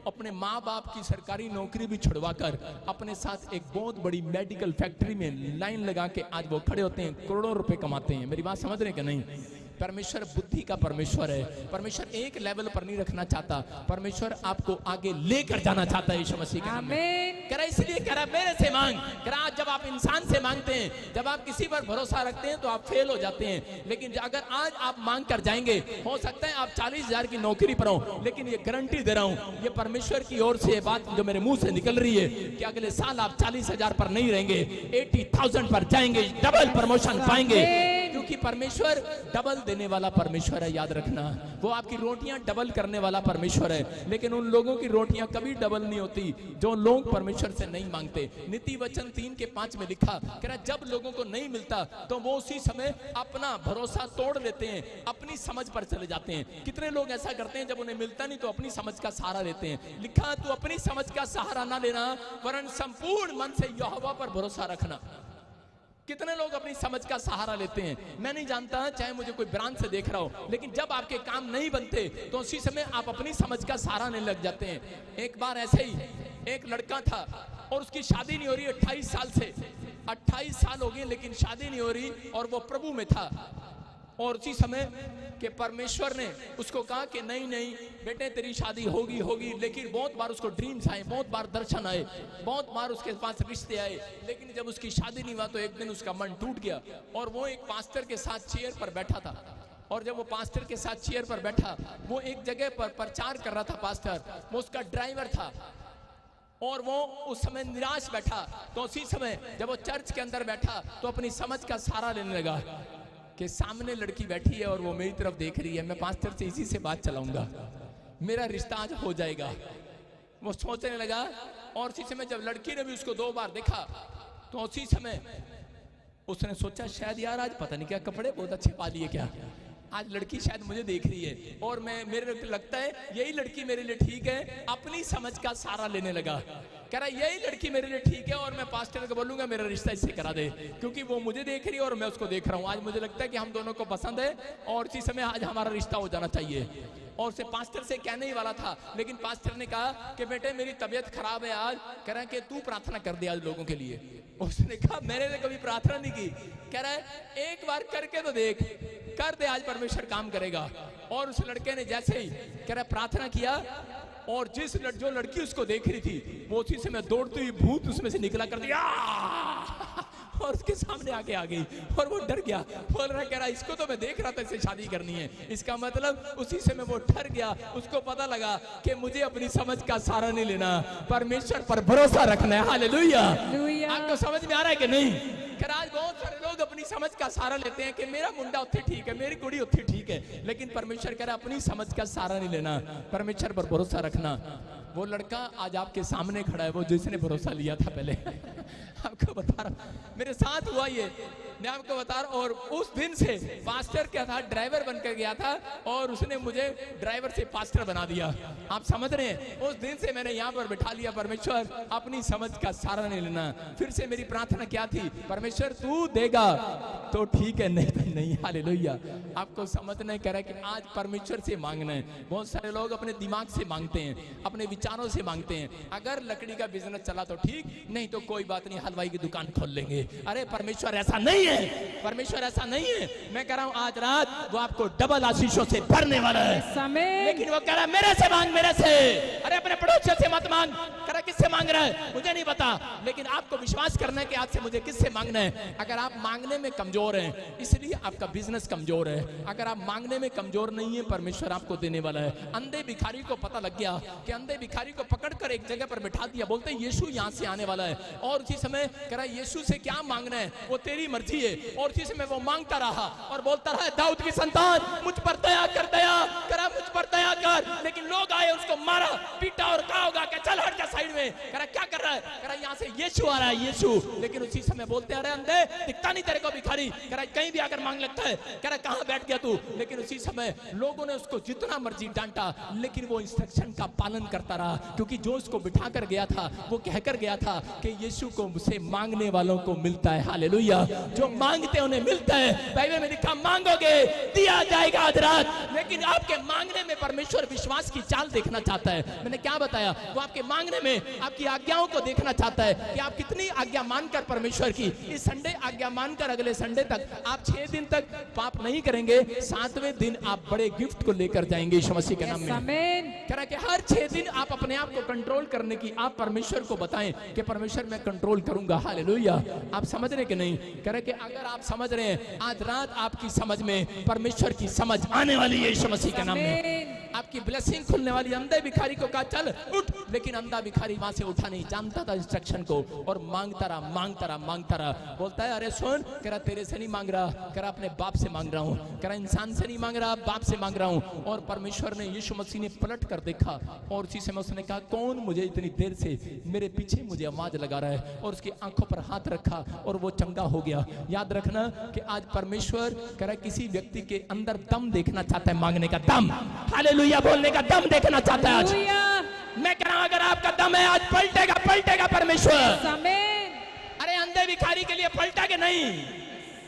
[SPEAKER 1] अपने माँ बाप की सरकारी नौकरी भी छुड़वाकर अपने साथ एक बहुत बड़ी मेडिकल फैक्ट्री में लाइन लगा के आज वो खड़े होते हैं, करोड़ों रुपए कमाते हैं। मेरी बात समझ रहे हैं कि नहीं? परमेश्वर बुद्धि का परमेश्वर है। परमेश्वर एक लेवल पर नहीं रखना चाहता, परमेश्वर आपको आगे लेकर जाना चाहता है यीशु मसीह के नाम में। करा इसलिए करा मेरे से मांग। करा जब आप इंसान से मांगते हैं, जब आप किसी पर भरोसा रखते हैं तो आप फेल हो जाते हैं। लेकिन अगर आज आप मांग कर जाएंगे, हो सकता है आप 40,000 की नौकरी पर हो, लेकिन ये गारंटी दे रहा हूं, ये परमेश्वर की ओर से बात जो मेरे मुंह से निकल रही है कि अगले साल आप 40,000 पर नहीं रहेंगे, 80,000 पर जाएंगे, डबल प्रमोशन पाएंगे, क्योंकि परमेश्वर डबल देने वाला परमेश्वर है। याद रखना, वो आपकी रोटियां डबल करने वाला परमेश्वर है। लेकिन उन लोगों की रोटियां कभी डबल नहीं होती जो लोग परमेश्वर से नहीं मांगते। नीति वचन 3:5 में लिखा, कह रहा जब लोगों को नहीं मिलता तो वो उसी समय अपना भरोसा तोड़ लेते हैं, अपनी समझ पर चले जाते हैं। कितने लोग ऐसा करते हैं, जब उन्हें मिलता नहीं तो अपनी समझ का सहारा लेते हैं। लिखा, तू अपनी समझ का सहारा ना लेना, वरन संपूर्ण मन से यहोवा पर भरोसा रखना। कितने लोग अपनी समझ का सहारा लेते हैं? मैं नहीं जानता, चाहे मुझे कोई ब्रांच से देख रहा हो, लेकिन जब आपके काम नहीं बनते तो उसी समय आप अपनी समझ का सहारा लेने लग जाते हैं। एक बार ऐसे ही एक लड़का था और उसकी शादी नहीं हो रही 28 साल से, 28 साल हो गए लेकिन शादी नहीं हो रही, और वो प्रभु में था। और उसी समय के परमेश्वर ने उसको कहा कि नहीं नहीं बेटे तेरी शादी होगी होगी। लेकिन बहुत बार उसको ड्रीम्स आए, बहुत बार दर्शन आए, बहुत बार उसके पास रिश्ते आए, लेकिन जब उसकी शादी नहीं हुआ तो एक दिन उसका मन टूट गया। और वो एक पास्टर के साथ चेयर पर बैठा था, और जब वो पास्टर के साथ चेयर पर बैठा, वो एक जगह पर प्रचार कर रहा था पास्टर, वो उसका ड्राइवर था, और वो उस समय निराश बैठा। तो उसी समय जब वो चर्च के अंदर बैठा तो अपनी समझ का सहारा लेने लगा कि सामने लड़की बैठी है और वो मेरी तरफ देख रही है, मैं पास्टर से इसी से बात चलाऊंगा, मेरा रिश्ता आज हो जाएगा। वो सोचने लगा, और उसी समय जब लड़की ने भी उसको 2 बार देखा तो उसी समय उसने सोचा शायद यार आज पता नहीं क्या कपड़े बहुत अच्छे पा लिए क्या, आज लड़की शायद मुझे देख रही है और मेरे को लगता है यही लड़की मेरे लिए ठीक है, अपनी समझ का सहारा लेने लगा। कह रहा यही लड़की मेरे लिए ठीक है और मैं पास्टर को बोलूंगा मेरा रिश्ता इससे करा दे, क्योंकि वो मुझे देख रही है और मैं उसको देख रहा हूँ। आज मुझे लगता है कि हम दोनों को पसंद है और इसी समय आज हमारा रिश्ता हो जाना चाहिए। और उसे पास्टर से कहने ही वाला था, लेकिन पास्टर ने कहा कि बेटे मेरी तबीयत खराब है आज, कह रहा है कि तू प्रार्थना कर दे आज लोगों के लिए। उसने कहा मैंने तो कभी प्रार्थना नहीं की। कह रहा है एक बार करके तो देख, कर दे, आज परमेश्वर काम करेगा। और उस लड़के ने जैसे ही कह रहा प्रार्थना किया और जो लड़की उसको देख रही थी वो उसी समय दौड़ती हुई भूत उसमें से निकला कर दिया और उसके सामने आके आ गई और वो डर गया। बोल रहा कह रहा इसको तो मैं देख रहा था, इससे शादी करनी है। इसका मतलब उसी समय वो डर गया, उसको पता लगा कि मुझे अपनी समझ का सहारा नहीं लेना, परमेश्वर पर भरोसा रखना है। हालेलुया। आपको समझ में आ रहा है कि नहीं? खैर आज बहुत सारे लोग अपनी समझ का सहारा लेते हैं कि मेरा मुंडा उत्थे ठीक है, मेरी कुड़ी उत्थे ठीक है, लेकिन परमेश्वर कह रहा है अपनी समझ का सहारा नहीं लेना, परमेश्वर पर भरोसा रखना। वो लड़का आज आपके सामने खड़ा है, वो जिसने भरोसा लिया था पहले। आपको बता रहा, मेरे साथ हुआ ये, मैं आपको बता रहा। और उस दिन से पास्टर क्या था, ड्राइवर बनकर गया था और उसने मुझे ड्राइवर से पास्टर बना दिया। आप समझ रहे हैं? उस दिन से मैंने यहाँ पर बिठा लिया, परमेश्वर अपनी समझ का सहारा नहीं लेना। फिर से मेरी प्रार्थना क्या थी, परमेश्वर तू देगा तो ठीक है, नहीं तो नहीं। हालेलुया। आपको समझना है, कह रहा है कि आज परमेश्वर से मांगना है। बहुत सारे लोग अपने दिमाग से मांगते हैं, अपने विचारों से मांगते हैं। अगर लकड़ी का बिजनेस चला तो ठीक, नहीं तो कोई बात नहीं, हलवाई की दुकान खोल लेंगे। अरे परमेश्वर ऐसा नहीं है, परमेश्वर ऐसा नहीं है। मैं कह रहा हूं आज रात वो आपको डबल आशीषों से भरने वाला है। लेकिन वो कह रहा है मेरे से मांग, मेरे से। अरे अपने पड़ोसी से मत मांग। कह रहा किससे मांग रहा है मुझे नहीं पता, लेकिन आपको विश्वास करना है कि आज से मुझे किससे मांगना है। अगर आप मांगने में कमजोर हैं इसलिए आपका बिजनेस कमजोर है। अगर आप मांगने में कमजोर नहीं है, परमेश्वर आपको देने वाला है। अंधे भिखारी को पता लग गया कि अंधे भिखारी को पकड़कर एक जगह पर बिठा दिया, बोलते यीशु यहाँ से आने वाला है। और उसी समय कह रहा यीशु से क्या मांगना है, वो तेरी मर्जी है। और उसी समय वो मांगता रहा और बोलता रहा दाऊद की संतान मुझ पर दया कर, दया करा मुझ पर दया कर। लेकिन लोग आए, उसको मारा पीटा और कहा होगा कि चल हट जा साइड में। कह रहा क्या कर रहा है, कह रहा यहाँ से यीशु आ रहा है, यीशु। लेकिन उसी समय बोलते आ रहे अंधे दिखता नहीं तेरे को भिखारी, कह रहा कहीं भी आकर मांग लगता है। कह रहा कहाँ बैठ गया तू। लेकिन उसी समय लोगों ने उसको जितना मर्जी डांटा, लेकिन वो इंस्ट्रक्शन का पालन करता रहा, क्योंकि जो उसको बिठा कर गया था वो कहकर गया था कि यीशु को मुझसे मांगने वालों को मिलता है। हालेलुया। जो मांगते उन्हें मिलता है। बाइबल में लिखा मांगोगे दिया जाएगा आज रात। लेकिन आपके मांगने में परमेश्वर विश्वास की चाल देखना चाहता है। मैंने क्या बताया, वो आपके मांगने में आपकी आज्ञाओं को देखना चाहता है कि आप कितनी आज्ञा मानकर परमेश्वर की। इस संडे आज्ञा मानकर अगले संडे तक आप 6 दिन तक पाप नहीं करेंगे, 7वें दिन आप बड़े गिफ्ट को लेकर जाएंगे यीशु मसीह के नाम में। कह रहा है कि हर 6 दिन आप अपने आप को कंट्रोल करने की आप परमेश्वर को बताएं कि परमेश्वर मैं कंट्रोल करूंगा। हालेलुया। आप समझ रहे कि नहीं? कह रहे कि अगर आप समझ रहे हैं, आज रात आपकी समझ में परमेश्वर की समझ आने वाली है यीशु मसीह के नाम में। आपकी ब्लेसिंग खुलने वाली। अंधे भिखारी को कहा चल उठ, लेकिन अंधा भिखारी वहां से उठा नहीं, जानता था इंस्ट्रक्शन को और मांगता रहा, मांगता रहा, मांगता रहा। बोलता है अरे सुन, कह रहा तेरे से नहीं मांग रहा, कह रहा अपने बाप से मांग रहा हूं, कह रहा इंसान से नहीं मांग रहा, बाप से मांग रहा हूं। और परमेश्वर ने, यीशु मसीह ने पलट कर देखा और उसी समय उसने कहा कौन मुझे इतनी देर से मेरे पीछे मुझे आवाज लगा रहा है, और उसकी आंखों पर हाथ रखा और वो चंगा हो गया। याद रखना कि आज परमेश्वर कह रहा है किसी व्यक्ति के अंदर दम देखना चाहता है, मांगने का दम, हालेलुया बोलने का दम देखना चाहता है आज। मैं कह रहा हूं अगर आपका दम है आज पलटेगा, पलटेगा परमेश्वर। अरे अंधे भिखारी के लिए पलटा के नहीं,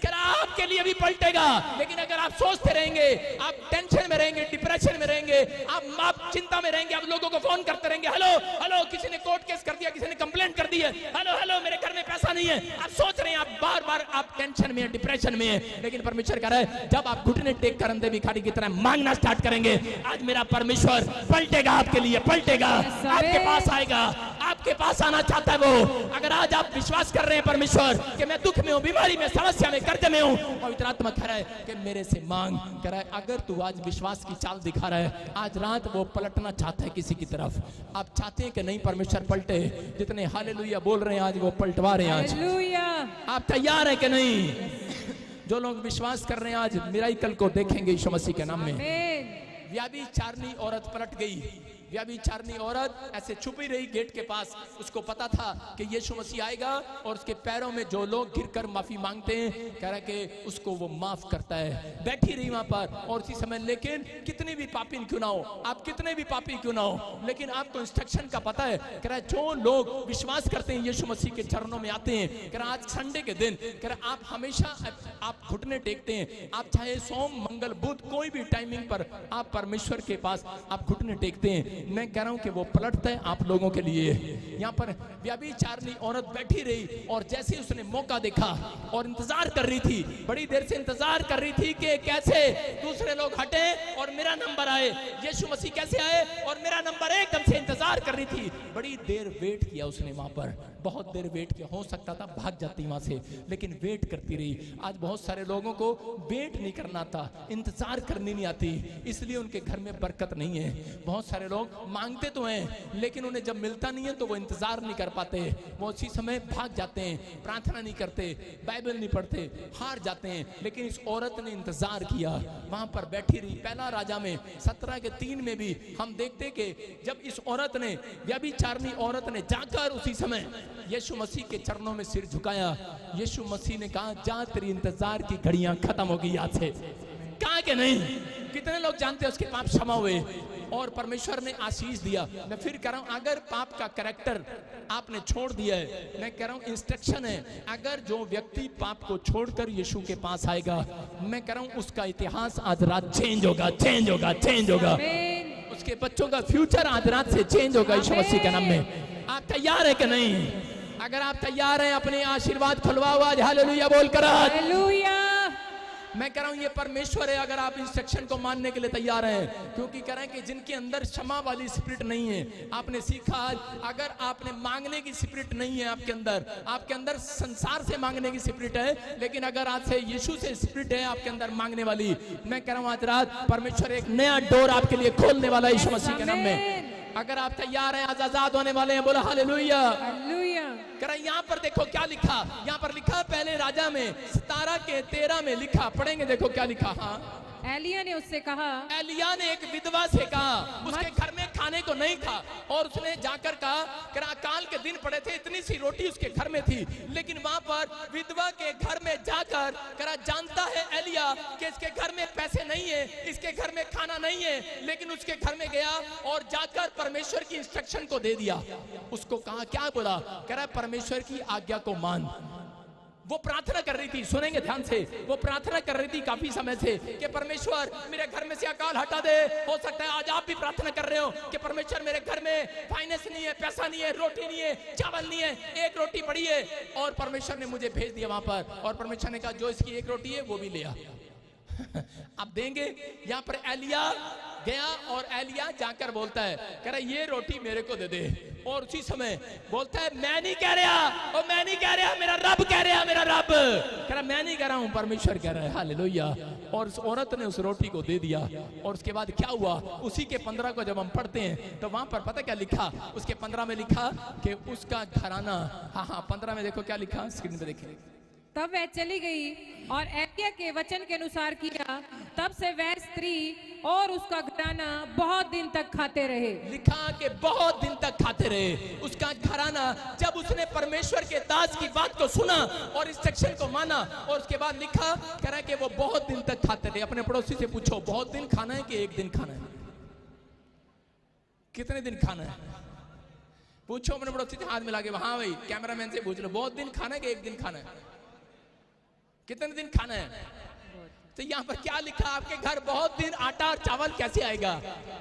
[SPEAKER 1] कह रहा आपके लिए भी पलटेगा। लेकिन अगर आप सोचते रहेंगे, आप टेंशन में रहेंगे, डिप्रेशन में रहेंगे, आप चिंता में रहेंगे, आप लोगों को फोन करते रहेंगे, हेलो हेलो किसी ने कोर्ट केस कर दिया, किसी ने कंप्लेंट कर दी है, हेलो हेलो मेरे घर में पैसा नहीं है। आप सोच रहे हैं, आप बार बार आप टेंशन में, डिप्रेशन में है। लेकिन परमेश्वर कह रहा है जब आप घुटने टेक कर अंधे भिखारी की तरह मांगना स्टार्ट करेंगे, आज मेरा परमेश्वर पलटेगा आपके लिए, पलटेगा, आपके पास आएगा, आपके पास आना चाहता है वो। अगर आज आप विश्वास कर रहे हैं परमेश्वर कि मैं दुख में हूं, बीमारी में, समस्या में, कर्ज में हूं, पवित्र आत्मा कह रहा है कि मेरे से मांग। कह रहा है अगर तू आज विश्वास की चाल दिखा रहा है, आज रात वो पलटना चाहता है किसी की तरफ। आप चाहते हैं कि नहीं परमेश्वर पलटे? जितने हालेलुया बोल रहे हैं आज वो पलटवा रहे हैं आज। आप तैयार हैं कि नहीं? जो लोग विश्वास कर रहे हैं आज मिराकल को देखेंगे यीशु मसीह के नाम में। व्याधि चारनी औरत पलट गई, व्यभिचारिणी औरत ऐसे छुपी रही गेट के पास। उसको पता था कि यीशु मसीह आएगा और उसके पैरों में जो लोग गिरकर माफी मांगते हैं, कह रहा कि उसको वो माफ करता है। बैठी रही वहां पर और उसी समय, लेकिन कितनी भी पापी क्यों ना हो, आप कितने भी पापी क्यों ना हो, लेकिन आपको इंस्ट्रक्शन का पता है। कह रहा जो लोग विश्वास करते हैं यीशु मसीह के चरणों में आते हैं, कह रहा आज संडे के दिन, कह रहा आप हमेशा आप घुटने टेकते हैं। आप चाहे सोम मंगल बुध कोई भी टाइमिंग पर आप परमेश्वर के पास आप घुटने टेकते हैं। मैं कह रहा हूं कि वो पलटता है आप लोगों के लिए। यहाँ पर व्यभिचारिणी औरत बैठी रही और जैसे उसने मौका देखा और इंतजार कर रही थी, बड़ी देर से इंतजार कर रही थी कि कैसे दूसरे लोग हटे और मेरा नंबर आए, यीशु मसीह कैसे आए और मेरा नंबर, एकदम से इंतजार कर रही थी। बड़ी देर वेट किया उसने वहां पर, बहुत देर वेट किया। हो सकता था भाग जाती वहां से, लेकिन वेट करती रही। आज बहुत सारे लोगों को वेट नहीं करना आता, इंतजार करनी नहीं आती, इसलिए उनके घर में बरकत नहीं है। बहुत सारे लोग मांगते तो हैं, लेकिन उन्हें जब मिलता नहीं है तो वो इंतजार नहीं कर पाते, वो उसी समय भाग जाते हैं, प्रार्थना नहीं करते, बाइबल नहीं पढ़ते, हार जाते हैं। लेकिन इस औरत ने इंतजार किया, वहां पर बैठी रही। पहला राजा में 17:3 में भी हम देखते कि जब इस औरत ने, व्यभिचारिणी औरत ने जाकर उसी समय यीशु मसीह के चरणों में सिर झुकाया, यीशु मसीह ने कहा जा तेरी इंतजार की घड़ियां खत्म हो गई आज से। कहा कि नहीं, कितने लोग जानते हैं उसके पाप क्षमा हुए और परमेश्वर ने आशीष दिया। मैं फिर कह रहा हूं, अगर पाप का कैरेक्टर आपने छोड़ दिया है, मैं कह रहा हूं इंस्ट्रक्शन है, अगर जो व्यक्ति पाप को छोड़कर यीशु के पास आएगा, मैं कह रहा हूं उसका इतिहास आज रात चेंज होगा, चेंज होगा, चेंज होगा। उसके बच्चों का फ्यूचर आज रात से चेंज होगा यीशु मसीह के नाम में। आप तैयार है कि नहीं? अगर आप तैयार हैं, अपने आशीर्वाद खुलवाओ आज, हालेलुया बोलकर।
[SPEAKER 2] हालेलुया।
[SPEAKER 1] मैं कह रहा हूं ये परमेश्वर है, अगर आप इंस्ट्रक्शन को मानने के लिए तैयार हैं। क्योंकि कह रहे हैं कि जिनके अंदर क्षमा वाली स्पिरिट नहीं है, आपने सीखा आज, अगर आपने मांगने की स्पिरिट नहीं है आपके अंदर संसार से मांगने की स्पिरिट है, लेकिन अगर आज से यीशु से स्पिरिट है आपके अंदर मांगने वाली, मैं कह रहा हूं आज रात परमेश्वर एक नया डोर आपके लिए खोलने वाला यीशु मसीह के नाम में। अगर आप तैयार हैं, आज आजाद होने वाले हैं, बोला हालेलुया। करा यहाँ पर देखो क्या लिखा, यहाँ पर लिखा पहले राजा में 17:13 में लिखा, पढ़ेंगे, देखो क्या लिखा। हाँ,
[SPEAKER 2] एलिया ने उससे कहा,
[SPEAKER 1] एलिया ने एक विधवा से कहा, उसके घर में खाने को नहीं था और उसने जाकर कहा, अकाल के दिन पड़े थे, इतनी सी रोटी उसके घर में थी, लेकिन वहां पर विधवा के घर में जाकर करा, जानता है एलिया कि इसके घर में पैसे नहीं है, इसके घर में खाना नहीं है, लेकिन उसके घर में गया और जाकर परमेश्वर की इंस्ट्रक्शन को दे दिया। उसको कहा, क्या बोला, कह रहा परमेश्वर की आज्ञा को मान। वो प्रार्थना कर रही थी, सुनेंगे ध्यान से, वो प्रार्थना कर रही थी काफी समय से कि परमेश्वर मेरे घर में से अकाल हटा दे। हो सकता है आज आप भी प्रार्थना कर रहे हो कि परमेश्वर मेरे घर में फाइनेंस नहीं है, पैसा नहीं है, रोटी नहीं है, चावल नहीं है, एक रोटी पड़ी है और परमेश्वर ने मुझे भेज दिया वहां पर, और परमेश्वर ने कहा जो इसकी एक रोटी है वो भी ले आ। आप देंगे। यहाँ पर एलिया गया और एलिया जाकर बोलता है, कह रहा ये रोटी मेरे को दे दे, और उसी समय बोलता है मैं नहीं कह रहा, और मैं नहीं कह रहा, मेरा रब कह रहा, मेरा रब कह रहा, मैं नहीं कह रहा हूं, परमेश्वर कह रहा है, हालेलुया। और उस औरत ने उस रोटी को दे दिया। और उसके बाद क्या हुआ, उसी के 15 को जब हम पढ़ते हैं तो वहां पर पता क्या लिखा, उसके 15 में लिखा कि उसका घराना, हाँ 15 में देखो क्या लिखा, स्क्रीन पे देखिए।
[SPEAKER 2] तब वह चली गई और एलिया के वचन के अनुसार किया, तब से वह स्त्री और उसका घराना बहुत दिन तक खाते रहे। लिखा कि बहुत दिन तक खाते रहे उसका घराना, जब उसने परमेश्वर के दास की बात को सुना और इंस्ट्रक्शन को माना। और उसके बाद लिखा कह रहा है कि वो बहुत दिन तक खाते रहे। अपने पड़ोसी से पूछो, बहुत दिन खाना है कि एक दिन खाना है? कितने दिन खाना है? पूछो अपने पड़ोसी से, हाथ मिला के। हाँ भाई, कैमरामैन से पूछ लो, बहुत दिन खाना है कि एक दिन खाना है? कितने दिन खाना है? तो यहाँ पर क्या लिखा, आपके घर बहुत दिन आटा और चावल कैसे आएगा?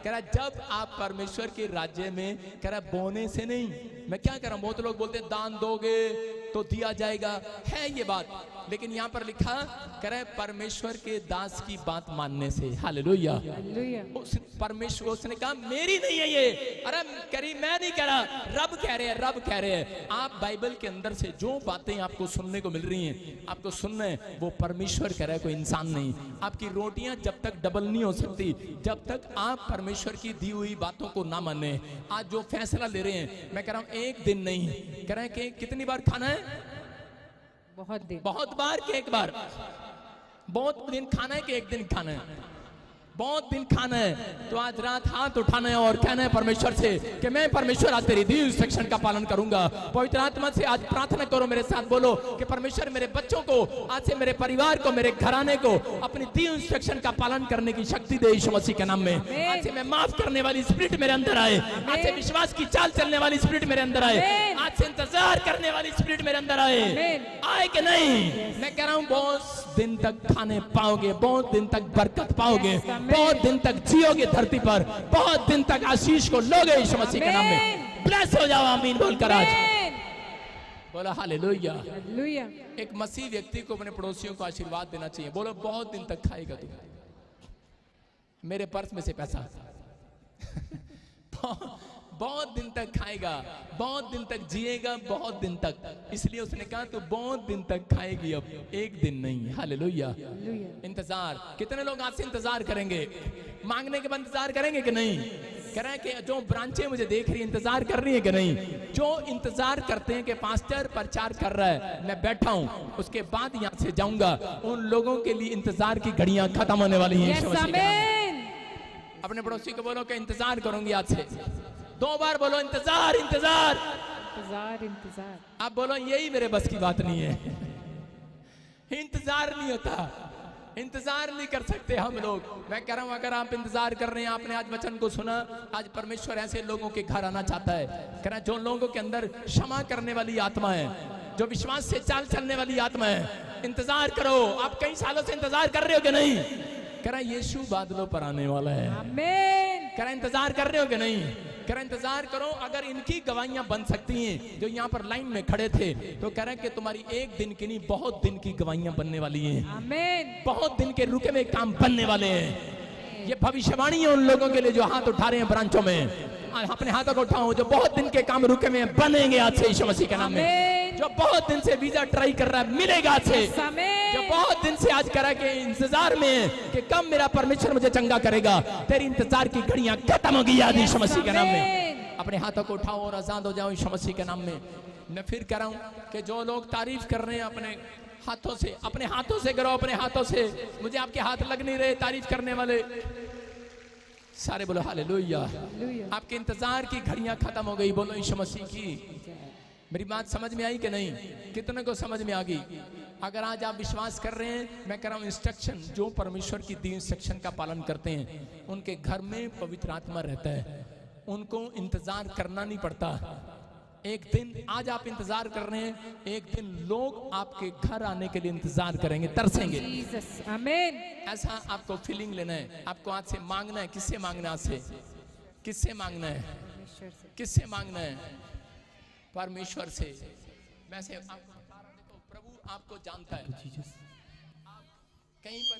[SPEAKER 2] कह रहा जब आप परमेश्वर के राज्य में, कह रहा बोने से नहीं। मैं क्या कर रहा हूँ, बहुत लोग बोलते हैं दान दोगे तो दिया जाएगा, है ये बात, लेकिन यहाँ पर लिखा कह रहा है परमेश्वर के दास की बात मानने से। हालेलुया। परमेश्वर, उसने कहा मेरी नहीं है ये, अरे करी मैं नहीं कह रहा, रब कह रहे हैं, रब कह रहे हैं। आप बाइबल के अंदर से जो बातें आपको सुनने को मिल रही हैं, आपको सुनना है, वो परमेश्वर कह रहा है, कोई इंसान नहीं। आपकी रोटियां जब तक डबल नहीं हो सकती जब तक आप परमेश्वर की दी हुई बातों को ना माने। आज जो फैसला ले रहे हैं, मैं कह रहा हूं एक दिन नहीं, कह रहे हैं कि कितनी बार खाना है? बहुत दिन,
[SPEAKER 1] बहुत बार कि एक बार? बहुत दिन खाना है कि एक दिन खाना है? बहुत दिन खाना है, तो आज रात हाथ उठाना है और कहना है परमेश्वर से कि मैं परमेश्वर आज तेरी दी इंस्ट्रक्शन का पालन करूंगा। पवित्र आत्मा से आज प्रार्थना करो, मेरे साथ बोलो कि परमेश्वर मेरे बच्चों को आज से, मेरे परिवार को, मेरे घराने को अपनी दी इंस्ट्रक्शन का पालन करने की शक्ति दे यीशु मसीह के नाम में। आज से मैं माफ करने वाली स्पिरिट मेरे अंदर आए, आज से विश्वास की चाल चलने वाली स्पिरिट मेरे अंदर आए, आज से इंतजार करने वाली स्पिरिट मेरे अंदर आए कि नहीं? मैं कह रहा हूं बहुत दिन तक खाने पाओगे, बहुत दिन तक बरकत पाओगे, बहुत दिन तक जियोगे धरती पर, बहुत दिन तक आशीष को लोगे यीशु मसीह के नाम में। ब्लेस हो जाओ, आमीन बोलकर आज बोलो हालेलुया। एक मसीह व्यक्ति को अपने पड़ोसियों को आशीर्वाद देना चाहिए। बोलो बहुत दिन तक खाएगा तू, मेरे पर्स में से पैसा बहुत दिन तक खाएगा, बहुत दिन तक जिएगा, बहुत दिन तक। इसलिए उसने कहा तू बहुत दिन तक खाएगी, अब एक दिन नहीं। हालेलुया। इंतजार, कितने लोग आज से इंतजार करेंगे? मांगने के बाद इंतजार करेंगे कि नहीं? कह रहे हैं कि जो ब्रांचें मुझे देख रही है इंतजार कर रही है कि नहीं? जो इंतजार करते हैं कि पास्टर प्रचार कर रहा है, मैं बैठा हूं, उसके बाद यहां से जाऊंगा, उन लोगों के लिए इंतजार की घड़ियां खत्म होने वाली हैं। अपने पड़ोसी को बोलो कि इंतजार करूंगी आज से। 2 बार बोलो इंतजार इंतजार इंतजार इंतजार। आप बोलो यही मेरे बस की बात नहीं है, इंतजार नहीं होता, इंतजार नहीं कर सकते हम लोग। मैं कह रहा हूं अगर आप इंतजार कर रहे हैं, आपने आज वचन को सुना, आज परमेश्वर ऐसे लोगों के घर आना चाहता है। कह रहा जो लोगों के अंदर क्षमा करने वाली आत्मा है, जो विश्वास से चाल चलने वाली आत्मा है, इंतजार करो। आप कई सालों से इंतजार कर रहे हो कि नहीं? कह रहा यीशु बादलों पर आने वाला है, आमीन। कह रहा इंतजार कर रहे हो कि नहीं? कह रहा इंतजार करो। अगर इनकी गवाहियां बन सकती हैं जो यहाँ पर लाइन में खड़े थे, तो कह रहे हैं कि तुम्हारी एक दिन की नहीं, बहुत दिन की गवाहियां बनने वाली हैं, आमीन। बहुत दिन के रुके हुए काम बनने वाले हैं। ये भविष्यवाणी है उन लोगों के लिए जो हाथ उठा रहे हैं ब्रांचों में। अपने हाथों को उठाओ जो बहुत दिन के काम रुके हुए बनेंगे आज से यीशु मसीह के नाम में। जो बहुत दिन से वीजा ट्राई कर रहा है मिलेगा आज से। जो बहुत दिन से आज कर रहा है कि इंतजार में है कि कब मेरा परमेश्वर मुझे चंगा करेगा, तेरी इंतजार की घड़ियां खत्म हो गई आज यीशु मसीह के नाम में। अपने हाथों को उठाओ और आजाद हो जाओ यीशु मसीह के नाम में। मैं फिर कह रहा हूं कि जो लोग तारीफ कर रहे हैं अपने हाथों से, अपने हाथों से करो, अपने हाथों से। मुझे आपके हाथ लग नहीं रहे तारीफ करने वाले, सारे बोलो हालेलुया। आपके इंतजार की घड़ियां खत्म हो गई, बोलो यीशु मसीह की। मेरी बात समझ में आई कि नहीं? कितने को समझ में आ गई? अगर आज आप विश्वास कर रहे हैं, मैं कह रहा हूं इंस्ट्रक्शन, जो परमेश्वर की दी इंस्ट्रक्शन का पालन करते हैं उनके घर में पवित्र आत्मा रहता है, उनको इंतजार करना नहीं पड़ता। एक दिन आज आप इंतजार कर रहे हैं, एक दिन लोग आपके घर आने के लिए इंतजार करेंगे, तरसेंगे। आमीन। ऐसा आपको फीलिंग लेना है, आपको आज से मांगना है। किससे मांगना है? आज से किससे मांगना है? किससे मांगना है? परमेश्वर से। वैसे आपको प्रभु आपको जानता है, आप कहीं पर